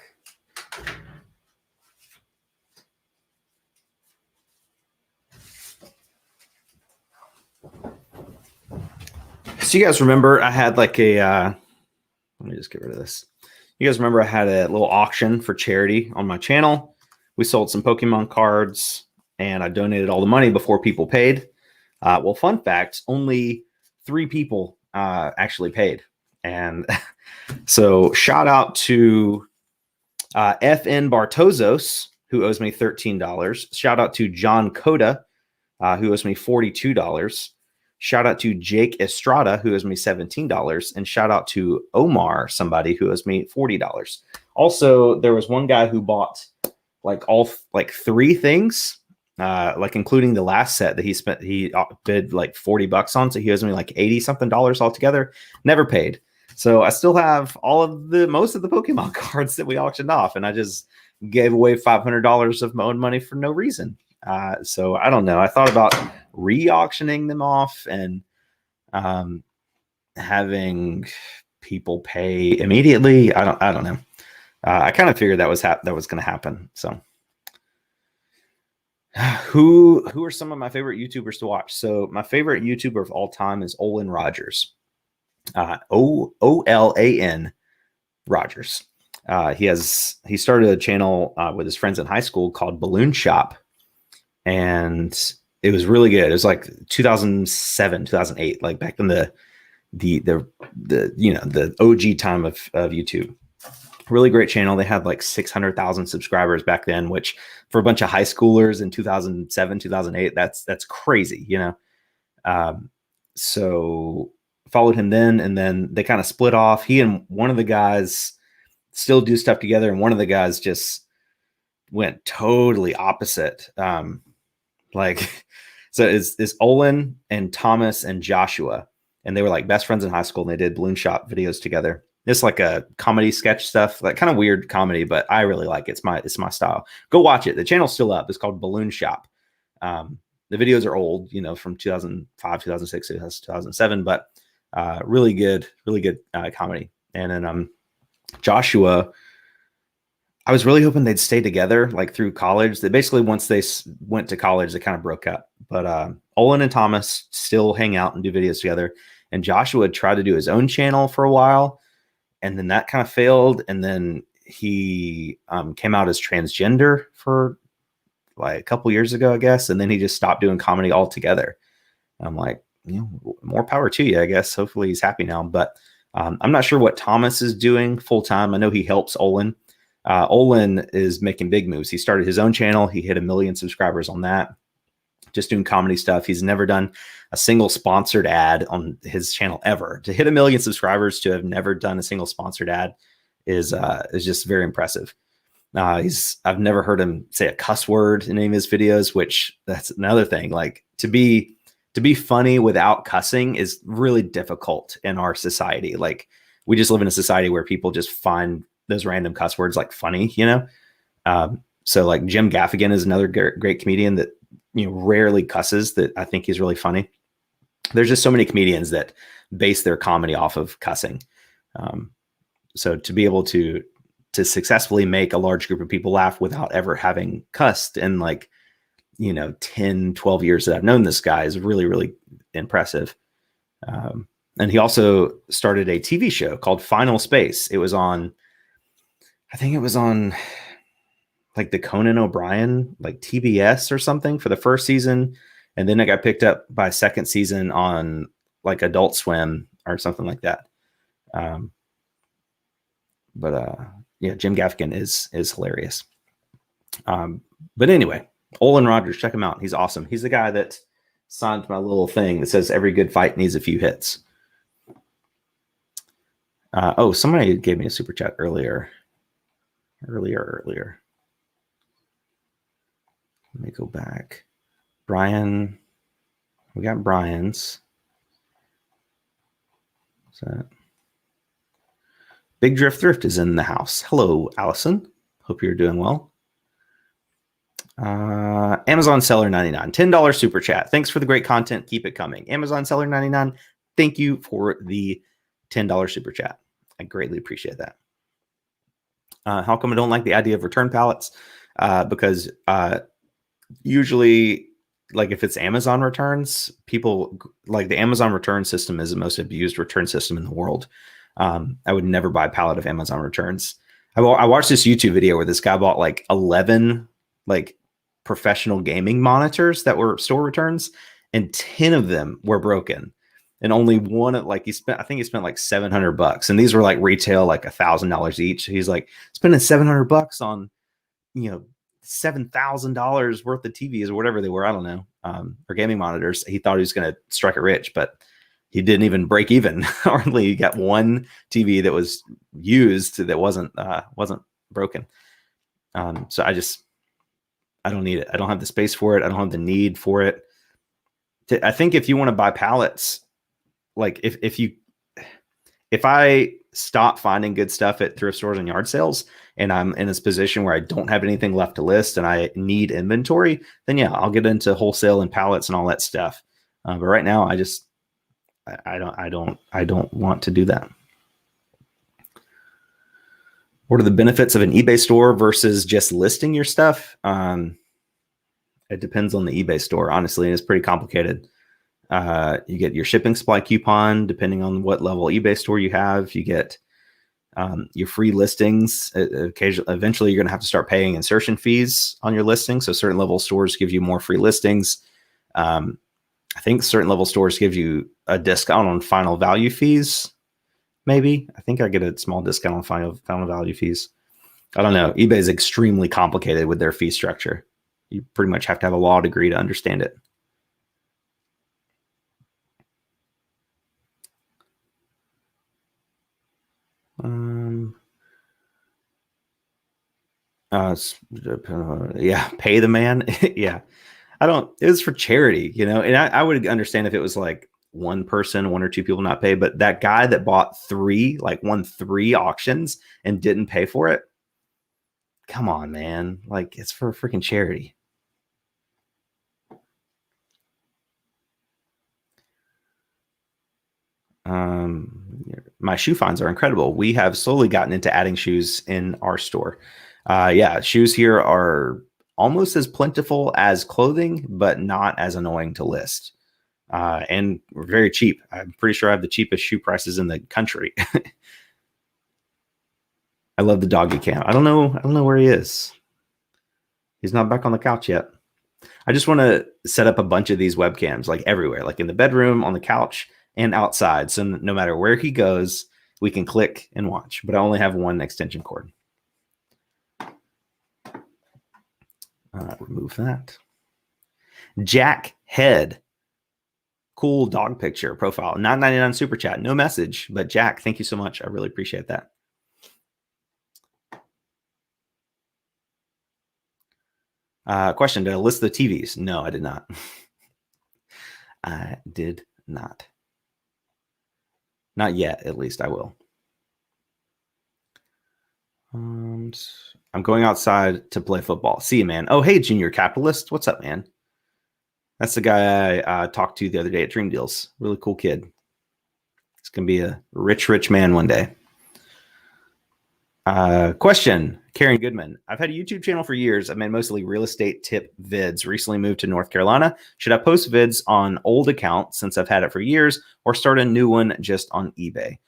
So you guys remember I had like a, let me just get rid of this. You guys remember I had a little auction for charity on my channel. We sold some Pokemon cards and I donated all the money before people paid. Well, fun fact, only 3 people actually paid. And so shout out to FN Bartozos, who owes me $13. Shout out to John Coda, who owes me $42. Shout out to Jake Estrada, who owes me $17. And shout out to Omar, somebody who owes me $40. Also, there was one guy who bought like three things, like including the last set that he bid like $40 on. So he owes me like 80 something dollars altogether. Never paid. So I still have most of the Pokemon cards that we auctioned off, and I just gave away $500 of my own money for no reason. So I don't know. I thought about re-auctioning them off and having people pay immediately. I don't know. I kind of figured that was going to happen. So who are some of my favorite YouTubers to watch? So my favorite YouTuber of all time is Olin Rogers. OLAN Rogers. He started a channel with his friends in high school called Balloon Shop, and it was really good. It was like 2007, 2008, like back in the OG time of YouTube. Really great channel. They had like 600,000 subscribers back then, which for a bunch of high schoolers in 2007, 2008, that's crazy, So followed him then, and then they kind of split off. He and one of the guys still do stuff together, and one of the guys just went totally opposite. So it's Olin and Thomas and Joshua, and they were like best friends in high school, and they did Balloon Shop videos together. It's like a comedy sketch stuff, like kind of weird comedy, but I really like it. It's my style. Go watch it. The channel's still up. It's called Balloon Shop. The videos are old, from 2005, 2006, 2007, but really good comedy. And then Joshua, I was really hoping they'd stay together like through college. They basically, once they went to college, they kind of broke up. But Olin and Thomas still hang out and do videos together. And Joshua tried to do his own channel for a while, and then that kind of failed. And then he came out as transgender for like a couple years ago, I guess. And then he just stopped doing comedy altogether. And I'm like, more power to you, I guess. Hopefully he's happy now. But I'm not sure what Thomas is doing full time. I know he helps Olin. Olin is making big moves. He started his own channel. He hit 1 million subscribers on that, just doing comedy stuff. He's never done a single sponsored ad on his channel ever. To hit 1 million subscribers, to have never done a single sponsored ad is just very impressive. I've never heard him say a cuss word in any of his videos, which that's another thing. Like to be funny without cussing is really difficult in our society. Like we just live in a society where people just find those random cuss words like funny, So like Jim Gaffigan is another great comedian that, rarely cusses, that I think he's really funny. There's just so many comedians that base their comedy off of cussing. So to be able to successfully make a large group of people laugh without ever having cussed in 10, 12 years that I've known this guy is really, really impressive. And he also started a TV show called Final Space. I think it was on like the Conan O'Brien, like TBS or something for the first season. And then it got picked up by second season on like Adult Swim or something like that. Yeah, Jim Gaffigan is hilarious. But anyway, Olin Rogers, check him out. He's awesome. He's the guy that signed my little thing that says every good fight needs a few hits. Somebody gave me a super chat earlier. Let me go back. Brian, we got Brian's. What's that? Big Thrift is in the house. Hello, Allison. Hope you're doing well. Amazon Seller 99, $10 super chat. Thanks for the great content. Keep it coming. Amazon Seller 99, thank you for the $10 super chat. I greatly appreciate that. How come I don't like the idea of return pallets? Because usually, like if it's Amazon returns, people like the Amazon return system is the most abused return system in the world. I would never buy a pallet of Amazon returns. I watched this YouTube video where this guy bought like 11 like professional gaming monitors that were store returns, and 10 of them were broken. and only one like I think he spent like $700, and these were like retail like $1,000 each. He's like spending $700 on, you know, $7,000 worth of TVs or whatever they were. I don't know, or gaming monitors. He thought he was going to strike it rich, but he didn't even break even. Hardly. He got one TV that was used that wasn't broken. So I don't need it. I don't have the space for it. I don't have the need for it. I think if you want to buy pallets, like if I stop finding good stuff at thrift stores and yard sales, and I'm in this position where I don't have anything left to list and I need inventory, then yeah, I'll get into wholesale and pallets and all that stuff. But right now, I don't want to do that. What are the benefits of an eBay store versus just listing your stuff? It depends on the eBay store, honestly, and it's pretty complicated. You get your shipping supply coupon, depending on what level eBay store you have. You get your free listings. Eventually, you're going to have to start paying insertion fees on your listings. So certain level stores give you more free listings. I think certain level stores give you a discount on final value fees. Maybe. I think I get a small discount on final value fees. I don't know. eBay is extremely complicated with their fee structure. You pretty much have to have a law degree to understand it. Yeah, pay the man. Yeah. It was for charity, you know, and I would understand if it was like one or two people not pay, but that guy that bought won 3 auctions and didn't pay for it. Come on, man. Like, it's for freaking charity. My shoe finds are incredible. We have slowly gotten into adding shoes in our store. Yeah, shoes here are almost as plentiful as clothing, but not as annoying to list. And very cheap. I'm pretty sure I have the cheapest shoe prices in the country. I love the doggy cam. I don't know where he is. He's not back on the couch yet. I just want to set up a bunch of these webcams like everywhere, like in the bedroom, on the couch, and outside. So no matter where he goes, we can click and watch. But I only have one extension cord. Remove that. Jack Head. Cool dog picture profile. $9.99 super chat. No message, but Jack, thank you so much. I really appreciate that. Question, did I list the TVs? No, I did not. I did not. Not yet, at least I will. I'm going outside to play football. See you, man. Oh, hey, Junior Capitalist. What's up, man? That's the guy I talked to the other day at Dream Deals. Really cool kid. He's going to be a rich man one day. Question, Karen Goodman. I've had a YouTube channel for years. I've made mostly real estate tip vids. Recently moved to North Carolina. Should I post vids on old accounts since I've had it for years, or start a new one just on eBay?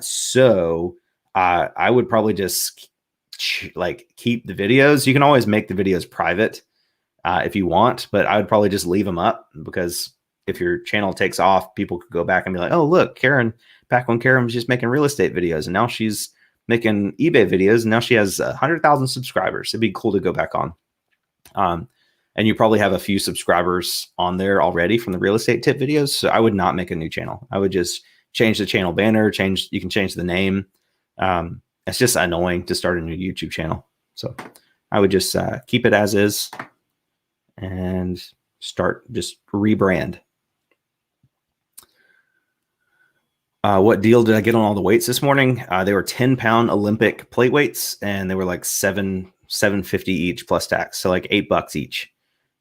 So I would probably just keep the videos. You can always make the videos private if you want, but I would probably just leave them up, because if your channel takes off, people could go back and be like, oh, look, Karen, back when Karen was just making real estate videos, and now she's making eBay videos, and now she has 100,000 subscribers. It'd be cool to go back on. And you probably have a few subscribers on there already from the real estate tip videos. So I would not make a new channel. I would just change the channel banner, you can change the name. It's just annoying to start a new YouTube channel. So I would just keep it as is and just rebrand. What deal did I get on all the weights this morning? They were 10-pound Olympic plate weights, and they were like $7.50 each plus tax. So like $8 each.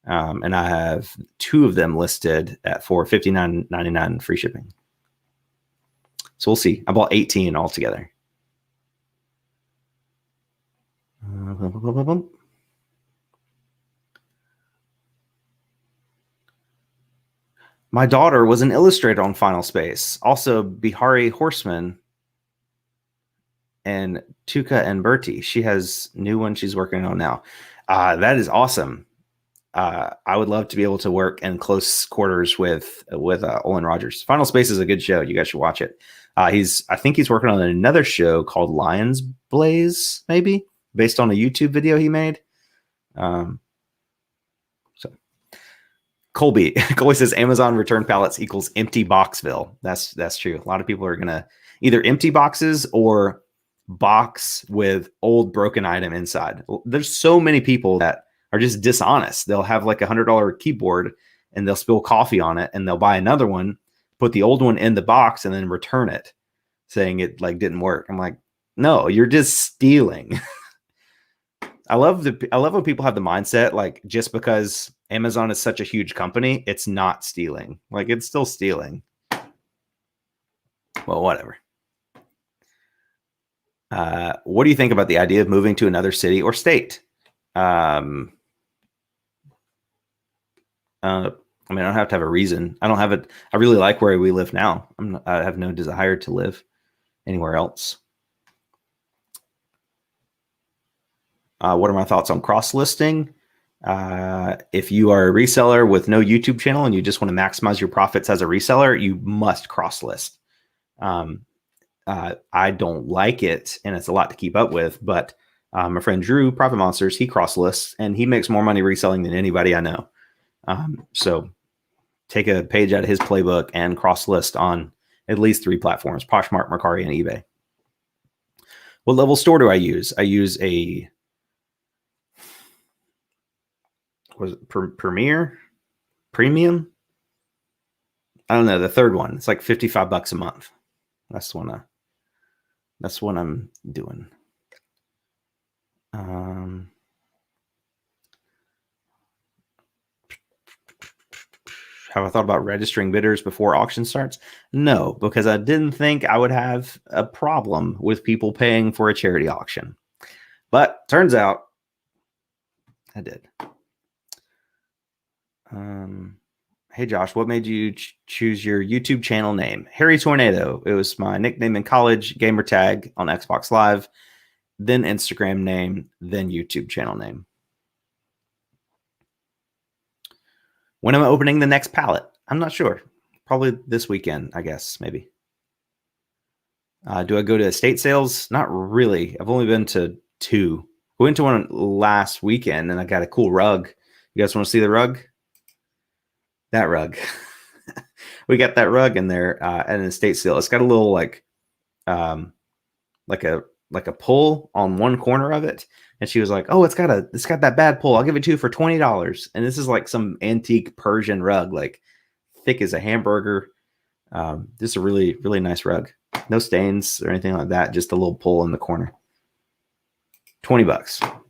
And I have 2 of them listed for $59.99 free shipping. So we'll see. I bought 18 altogether. My daughter was an illustrator on Final Space. Also, Bihari Horseman and Tuka and Bertie. She has new one she's working on now. That is awesome. I would love to be able to work in close quarters with Olin Rogers. Final Space is a good show. You guys should watch it. I think he's working on another show called Lions Blaze, maybe based on a YouTube video he made. So Colby says Amazon return pallets equals empty boxville. That's true. A lot of people are gonna either empty boxes or box with old broken item inside. There's so many people that are just dishonest. They'll have like $100 keyboard and they'll spill coffee on it and they'll buy another one, put the old one in the box and then return it saying it like didn't work. I'm like, no, you're just stealing. I love when people have the mindset, like just because Amazon is such a huge company, it's not stealing. Like it's still stealing. Well, whatever. What do you think about the idea of moving to another city or state? I mean, I don't have to have a reason. I really like where we live now. I have no desire to live anywhere else. What are my thoughts on cross-listing? If you are a reseller with no YouTube channel and you just want to maximize your profits as a reseller, you must cross-list. I don't like it, and it's a lot to keep up with, but my friend Drew, Profit Monsters, he cross-lists, and he makes more money reselling than anybody I know. So take a page out of his playbook and cross-list on at least 3 platforms, Poshmark, Mercari, and eBay. What level store do I use? I use a Premium? I don't know, the third one. It's like $55 a month. That's what I'm doing. Have I thought about registering bidders before auction starts? No, because I didn't think I would have a problem with people paying for a charity auction. But turns out I did. Hey, Josh, what made you choose your YouTube channel name? Harry Tornado. It was my nickname in college, gamer tag on Xbox Live, then Instagram name, then YouTube channel name. When am I opening the next pallet? I'm not sure. Probably this weekend, I guess, maybe. Do I go to estate sales? Not really. I've only been to 2. I went to one last weekend and I got a cool rug. You guys want to see the rug? That rug. We got that rug in there at an estate sale. It's got a little like a pull on one corner of it. And she was like, "Oh, it's got that bad pull. I'll give it to you for $20." And this is like some antique Persian rug, like thick as a hamburger. This is a really, really nice rug. No stains or anything like that. Just a little pull in the corner. $20.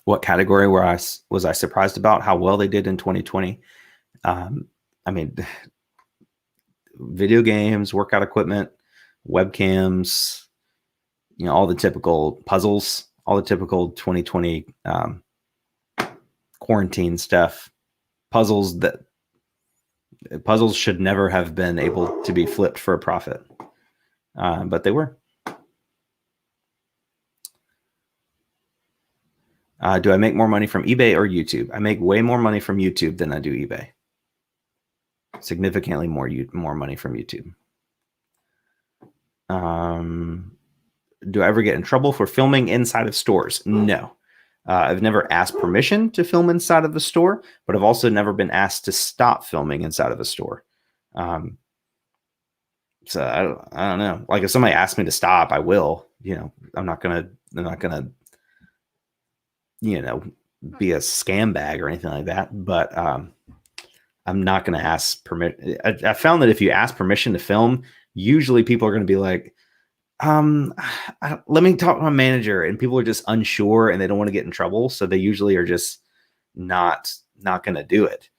What category was I surprised about how well they did in 2020? I mean, video games, workout equipment, webcams, all the typical puzzles, all the typical 2020 quarantine stuff. Puzzles should never have been able to be flipped for a profit, but they were. Do I make more money from eBay or YouTube? I make way more money from YouTube than I do eBay. Significantly more money from YouTube. Do I ever get in trouble for filming inside of stores? No. I've never asked permission to film inside of a store, but I've also never been asked to stop filming inside of a store. So I don't know. Like if somebody asks me to stop, I will. I'm not gonna be a scam bag or anything like that. But I'm not going to ask permission. I found that if you ask permission to film, usually people are going to be like, let me talk to my manager, and people are just unsure and they don't want to get in trouble. So they usually are just not going to do it.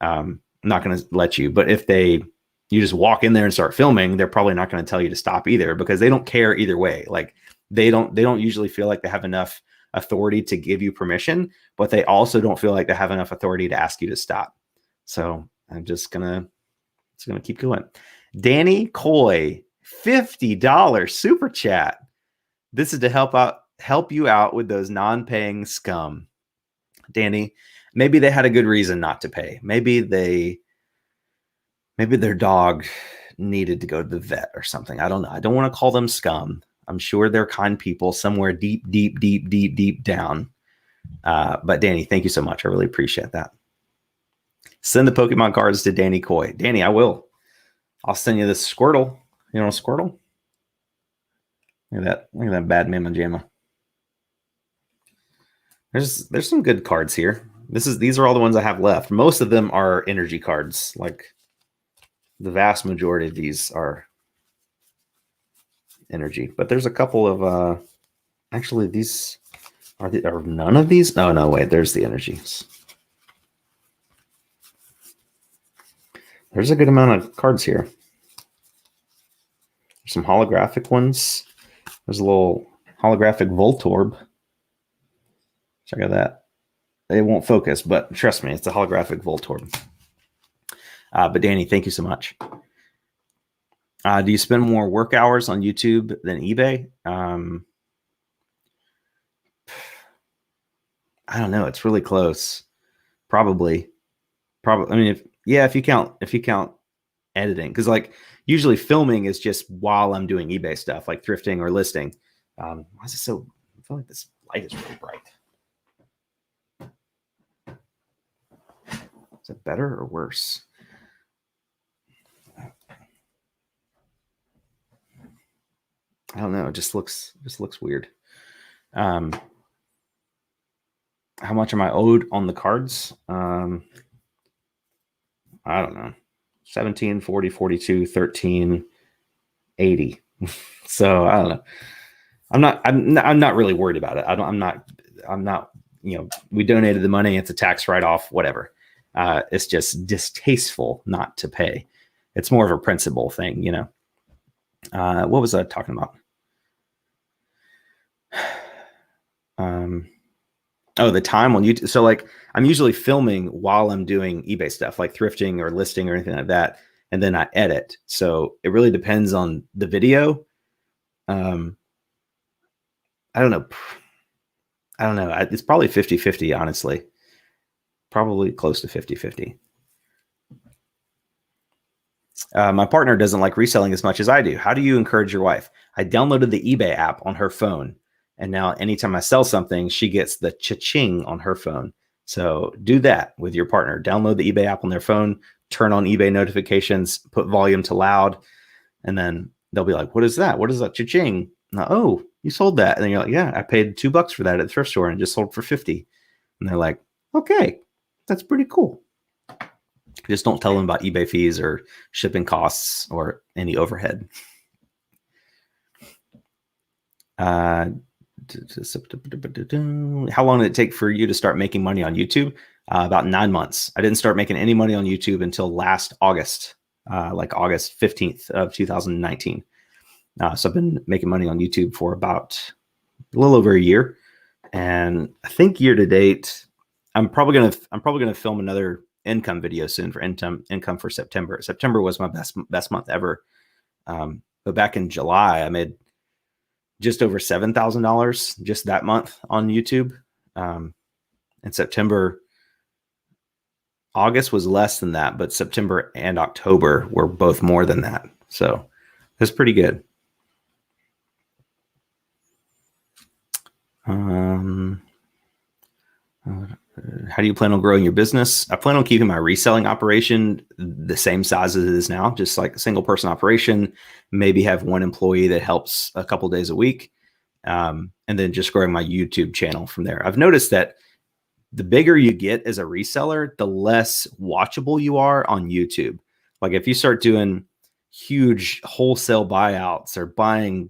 Not going to let you. But if you just walk in there and start filming, they're probably not going to tell you to stop either, because they don't care either way. Like they don't usually feel like they have enough authority to give you permission, but they also don't feel like they have enough authority to ask you to stop. So I'm just gonna keep going. Danny Coy, $50 super chat. This is to help out help you out with those non-paying scum. Danny, maybe they had a good reason not to pay. Maybe their dog needed to go to the vet or something. I don't know. I don't want to call them scum. I'm sure they're kind people somewhere deep, deep, deep, deep, deep down. But Danny, thank you so much. I really appreciate that. Send the Pokemon cards to Danny Coy. Danny, I will. I'll send you this Squirtle. You know Squirtle? Look at that bad Mama Jamma. There's some good cards here. These are all the ones I have left. Most of them are energy cards. Like the vast majority of these are energy, but there's a couple of actually these are none of these. No, wait, there's the energies. There's a good amount of cards here. There's some holographic ones. There's a little holographic Voltorb. Check out that. It won't focus, but trust me, it's a holographic Voltorb. But Danny, thank you so much. Do you spend more work hours on YouTube than eBay? I don't know. It's really close. Probably. I mean, if you count editing, because like usually filming is just while I'm doing eBay stuff, like thrifting or listing. Why is it so? I feel like this light is really bright. Is it better or worse? I don't know. It just looks weird. How much am I owed on the cards? I don't know. 17, 40, 42, 13, 80. So I don't know. I'm not really worried about it. I'm not, we donated the money. It's a tax write-off, whatever. It's just distasteful not to pay. It's more of a principle thing, what was I talking about? The time on YouTube. So like I'm usually filming while I'm doing eBay stuff, like thrifting or listing or anything like that. And then I edit. So it really depends on the video. I don't know. It's probably 50-50, honestly. Probably close to 50-50. My partner doesn't like reselling as much as I do. How do you encourage your wife? I downloaded the eBay app on her phone. And now anytime I sell something, she gets the cha-ching on her phone. So do that with your partner. Download the eBay app on their phone, turn on eBay notifications, put volume to loud, and then they'll be like, what is that? What is that cha-ching? Oh, you sold that. And then you're like, yeah, I paid $2 for that at the thrift store and just sold for 50. And they're like, okay, that's pretty cool. Just don't tell them about eBay fees or shipping costs or any overhead. How long did it take for you to start making money on YouTube? About 9 months. I didn't start making any money on YouTube until last August, like August 15th of 2019. So I've been making money on YouTube for about a little over a year. And I think year to date, I'm probably gonna film another income video soon for income for September. September was my best month ever. But back in July, I made just over $7,000 just that month on YouTube. In September, August was less than that, but September and October were both more than that. So it's pretty good. How do you plan on growing your business? I plan on keeping my reselling operation the same size as it is now, just like a single person operation, maybe have one employee that helps a couple days a week. And then just growing my YouTube channel from there. I've noticed that the bigger you get as a reseller, the less watchable you are on YouTube. Like if you start doing huge wholesale buyouts or buying,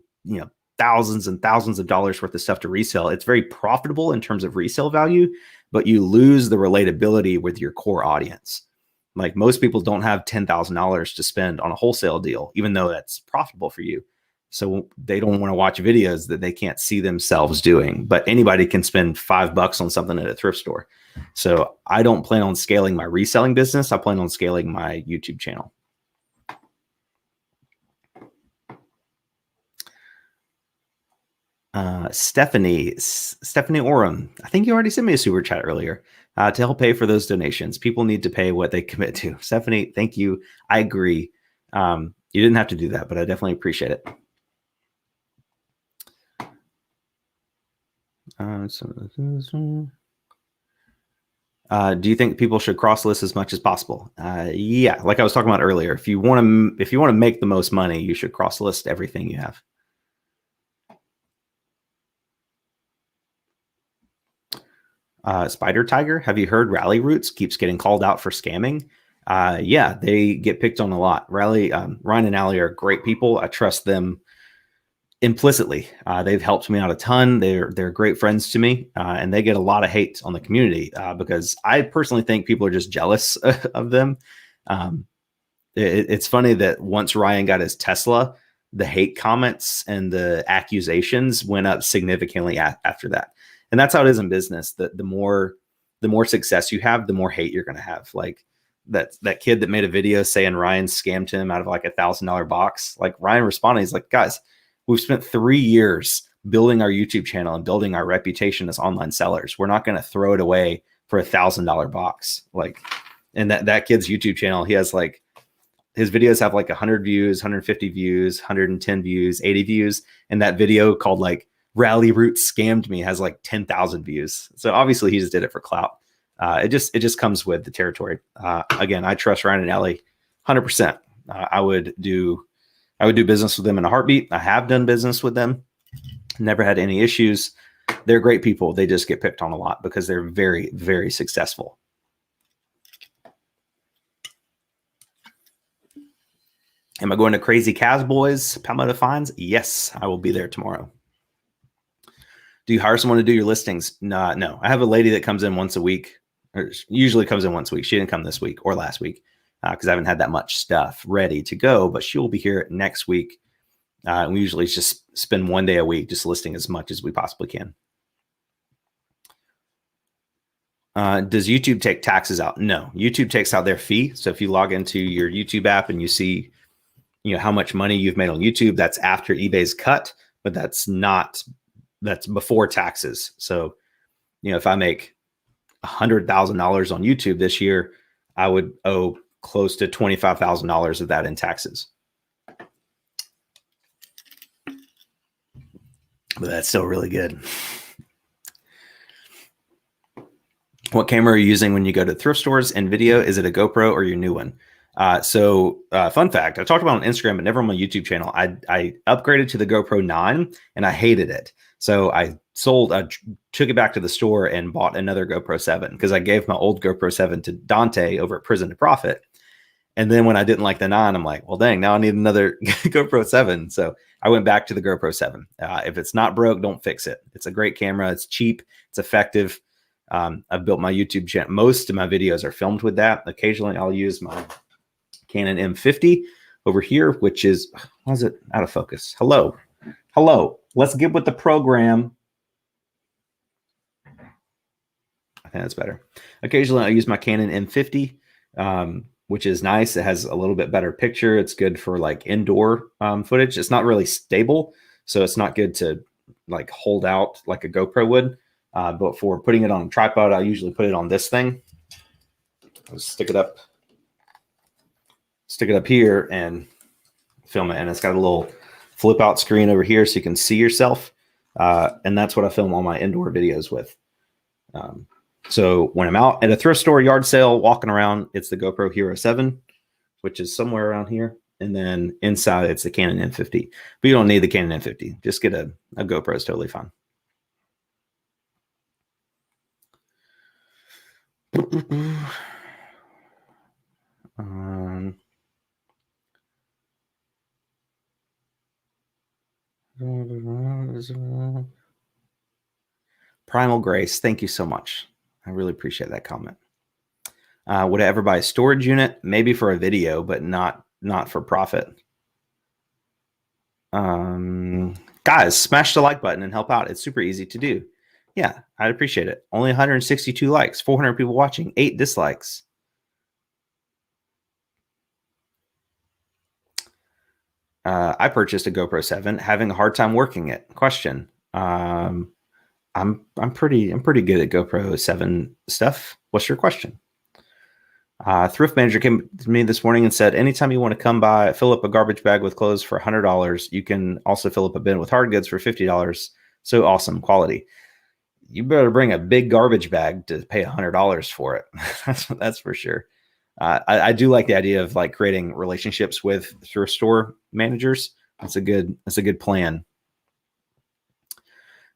thousands and thousands of dollars worth of stuff to resell, it's very profitable in terms of resale value, but you lose the relatability with your core audience. Like most people don't have $10,000 to spend on a wholesale deal, even though that's profitable for you. So they don't want to watch videos that they can't see themselves doing, but anybody can spend $5 on something at a thrift store. So I don't plan on scaling my reselling business. I plan on scaling my YouTube channel. Stephanie Oram. I think you already sent me a super chat earlier to help pay for those donations. People need to pay what they commit to. Stephanie, thank you. I agree. You didn't have to do that, but I definitely appreciate it. Do you think people should cross list as much as possible? Yeah, like I was talking about earlier, if you want to make the most money, you should cross list everything you have. Spider Tiger, have you heard Rally Roots keeps getting called out for scamming? Yeah, they get picked on a lot. Ryan and Allie are great people. I trust them implicitly. They've helped me out a ton. They're great friends to me, and they get a lot of hate on the community because I personally think people are just jealous of them. It's funny that once Ryan got his Tesla, the hate comments and the accusations went up significantly after that. And that's how it is in business. The more success you have, the more hate you're going to have. Like that kid that made a video saying Ryan scammed him out of like $1,000 box. Like Ryan responded, he's like, guys, we've spent 3 years building our YouTube channel and building our reputation as online sellers. We're not going to throw it away for $1,000 box. Like, and that kid's YouTube channel, he has like, his videos have like 100 views, 150 views, 110 views, 80 views. And that video called like Rally Roots Scammed Me has like 10,000 views. So obviously he just did it for clout. It just comes with the territory. Again, I trust Ryan and Ellie 100%. I would do business with them in a heartbeat. I have done business with them. Never had any issues. They're great people. They just get picked on a lot because they're very, very successful. Am I going to Crazy Caz Boys Palmetto Finds? Yes, I will be there tomorrow. Do you hire someone to do your listings? No. I have a lady that comes in once a week, or usually comes in once a week. She didn't come this week or last week because I haven't had that much stuff ready to go, but she will be here next week. We usually just spend 1 day a week just listing as much as we possibly can. Does YouTube take taxes out? No, YouTube takes out their fee. So if you log into your YouTube app and you see, how much money you've made on YouTube, that's after eBay's cut, but that's before taxes. So, if I make $100,000 on YouTube this year, I would owe close to $25,000 of that in taxes. But that's still really good. What camera are you using when you go to thrift stores and video? Is it a GoPro or your new one? So fun fact, I talked about on Instagram, but never on my YouTube channel. I upgraded to the GoPro 9 and I hated it. So I took it back to the store and bought another GoPro 7 because I gave my old GoPro 7 to Dante over at Prison to Profit. And then when I didn't like the 9, I'm like, well, dang, now I need another GoPro 7. So I went back to the GoPro 7. If it's not broke, don't fix it. It's a great camera. It's cheap. It's effective. I've built my YouTube channel. Most of my videos are filmed with that. Occasionally I'll use my Canon M50 over here, which is, why is it out of focus? Hello. Let's get with the program. I think that's better. Occasionally I use my Canon M50, which is nice. It has a little bit better picture. It's good for like indoor footage. It's not really stable, so it's not good to like hold out like a GoPro would. But for putting it on a tripod, I usually put it on this thing. I'll stick it up here and film it. And it's got a little flip out screen over here so you can see yourself. And that's what I film all my indoor videos with. So when I'm out at a thrift store, yard sale, walking around, it's the GoPro Hero 7, which is somewhere around here. And then inside it's the Canon M50. But you don't need the Canon M50. Just get a GoPro is totally fine. Primal Grace, thank you so much. I really appreciate that comment. Would I ever buy a storage unit? Maybe for a video, but not for profit. Guys, smash the like button and help out. It's super easy to do. Yeah, I'd appreciate it. Only 162 likes, 400 people watching, 8 dislikes. I purchased a GoPro 7, having a hard time working it. Question, Um, I'm pretty good at GoPro 7 stuff. What's your question? Thrift manager came to me this morning and said, anytime you want to come by, fill up a garbage bag with clothes for $100. You can also fill up a bin with hard goods for $50. So awesome quality. You better bring a big garbage bag to pay $100 for it. That's for sure. I do like the idea of like creating relationships with thrift store managers. That's a good plan.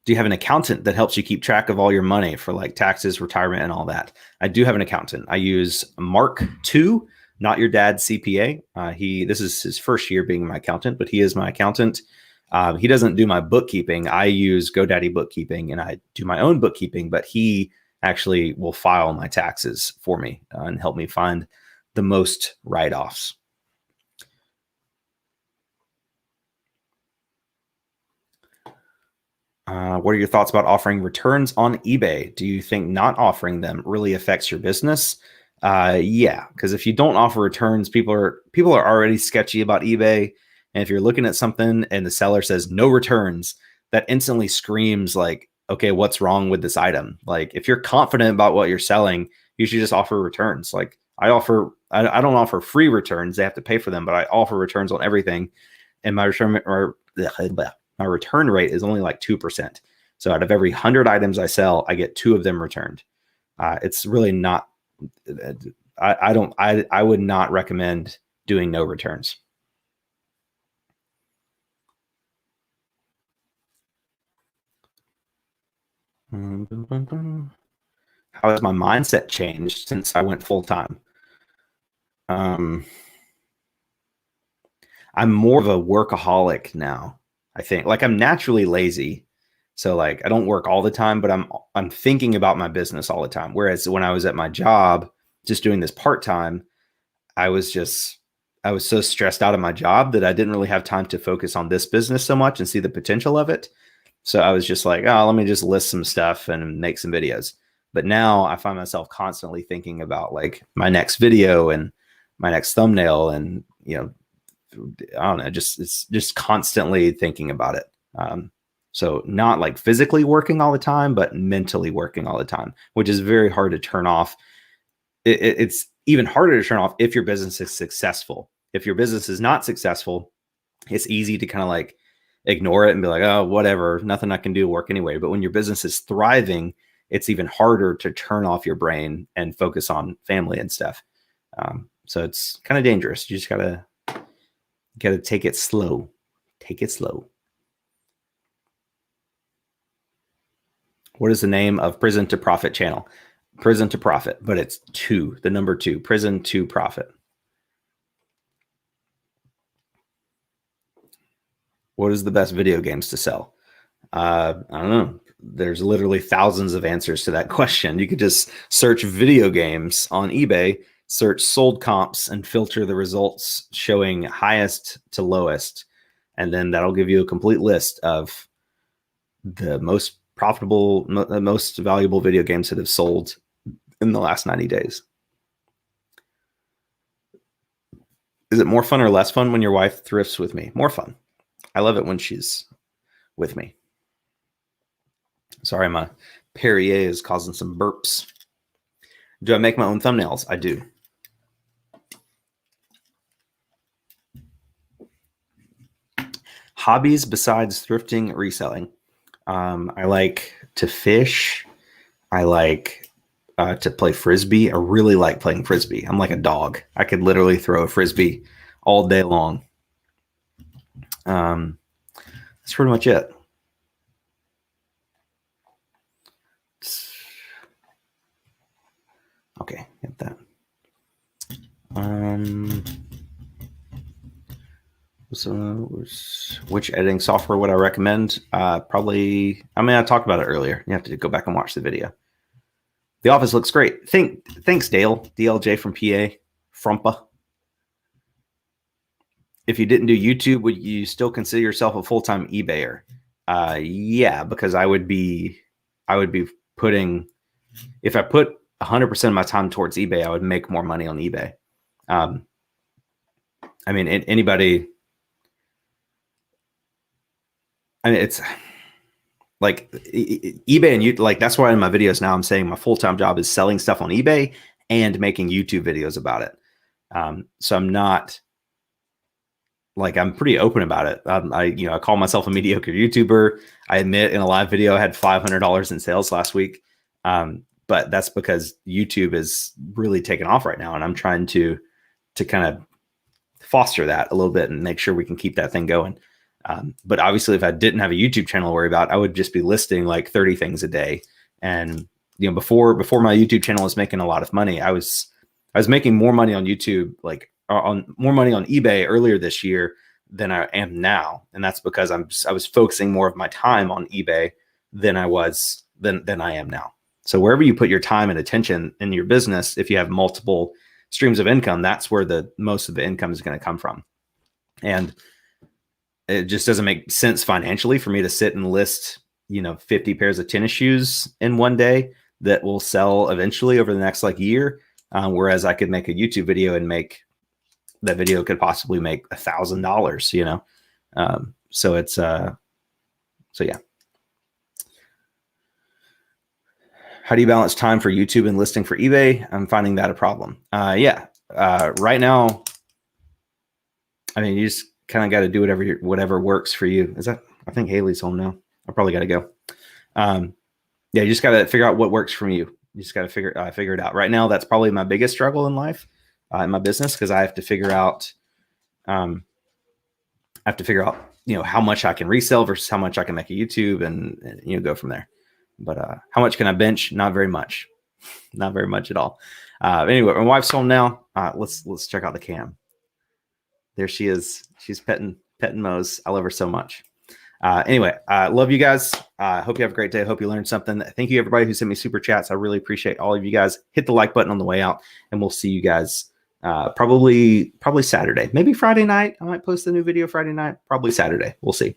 Do you have an accountant that helps you keep track of all your money for like taxes, retirement, and all that? I do have an accountant. I use Mark II, not your dad's CPA. This is his first year being my accountant, but he is my accountant. He doesn't do my bookkeeping. I use GoDaddy bookkeeping, and I do my own bookkeeping, but he actually will file my taxes for me and help me find the most write-offs. What are your thoughts about offering returns on eBay? Do you think not offering them really affects your business? Yeah, because if you don't offer returns, people are already sketchy about eBay. And if you're looking at something and the seller says no returns, that instantly screams like, okay, what's wrong with this item? Like if you're confident about what you're selling, you should just offer returns. Like I don't offer free returns. They have to pay for them, but I offer returns on everything. And my return rate is only like 2%. So out of every 100 items I sell, I get 2 of them returned. It's really not, I would not recommend doing no returns. How has my mindset changed since I went full time? I'm more of a workaholic now. I think like I'm naturally lazy. So like I don't work all the time, but I'm thinking about my business all the time. Whereas when I was at my job, just doing this part-time, I was so stressed out of my job that I didn't really have time to focus on this business so much and see the potential of it. So I was just like, oh, let me just list some stuff and make some videos. But now I find myself constantly thinking about like my next video and my next thumbnail and, I don't know, it's just constantly thinking about it. So not like physically working all the time, but mentally working all the time, which is very hard to turn off. It's even harder to turn off if your business is successful. If your business is not successful, it's easy to kind of like ignore it and be like, oh, whatever, nothing I can do, work anyway. But when your business is thriving, it's even harder to turn off your brain and focus on family and stuff. So it's kind of dangerous. You just gotta take it slow. Take it slow. What is the name of Prison to Profit channel? Prison to Profit, but it's 2, the number 2, Prison to Profit. What is the best video games to sell? I don't know. There's literally thousands of answers to that question. You could just search video games on eBay, search sold comps, and filter the results showing highest to lowest. And then that'll give you a complete list of the most profitable, most valuable video games that have sold in the last 90 days. Is it more fun or less fun when your wife thrifts with me? More fun. I love it when she's with me. Sorry, my Perrier is causing some burps. Do I make my own thumbnails? I do. Hobbies besides thrifting, reselling. I like to fish. I like to play Frisbee. I really like playing Frisbee. I'm like a dog. I could literally throw a Frisbee all day long. That's pretty much it. Okay, get that. So which editing software would I recommend? Probably, I talked about it earlier. You have to go back and watch the video. The office looks great. Thanks, Dale. DLJ from PA. Frumpa. If you didn't do YouTube, would you still consider yourself a full-time eBayer? Yeah, because I would be putting, if I put 100% of my time towards eBay, I would make more money on eBay. Anybody, it's like eBay and you like that's why in my videos now I'm saying my full-time job is selling stuff on eBay and making YouTube videos about it. So I'm not like I'm pretty open about it. I call myself a mediocre YouTuber. I admit in a live video I had $500 in sales last week, but that's because YouTube is really taking off right now, and I'm trying to kind of foster that a little bit and make sure we can keep that thing going. But obviously, if I didn't have a YouTube channel to worry about, I would just be listing like 30 things a day. And before my YouTube channel was making a lot of money, I was making more money on YouTube, like on more money on eBay earlier this year than I am now, and that's because I was focusing more of my time on eBay than I am now. So wherever you put your time and attention in your business, if you have multiple streams of income, that's where the most of the income is going to come from. And it just doesn't make sense financially for me to sit and list 50 pairs of tennis shoes in one day that will sell eventually over the next year. Whereas I could make a YouTube video and that video could possibly make $1,000, so it's, so yeah. How do you balance time for YouTube and listing for eBay? I'm finding that a problem. Right now, I mean, you just kind of got to do whatever works for you. I think Haley's home now. I probably got to go. You just got to figure out what works for you. You just got to figure it out. Right now, that's probably my biggest struggle in life, in my business, because I have to figure out, how much I can resell versus how much I can make a YouTube and go from there. But how much can I bench? Not very much. Not very much at all. Anyway, my wife's home now. Let's check out the cam. There she is. She's petting Mose. I love her so much. Anyway, love you guys. Hope you have a great day. Hope you learned something. Thank you everybody who sent me super chats. I really appreciate all of you guys. Hit the like button on the way out, and we'll see you guys probably Saturday, maybe Friday night. I might post a new video Friday night. Probably Saturday. We'll see.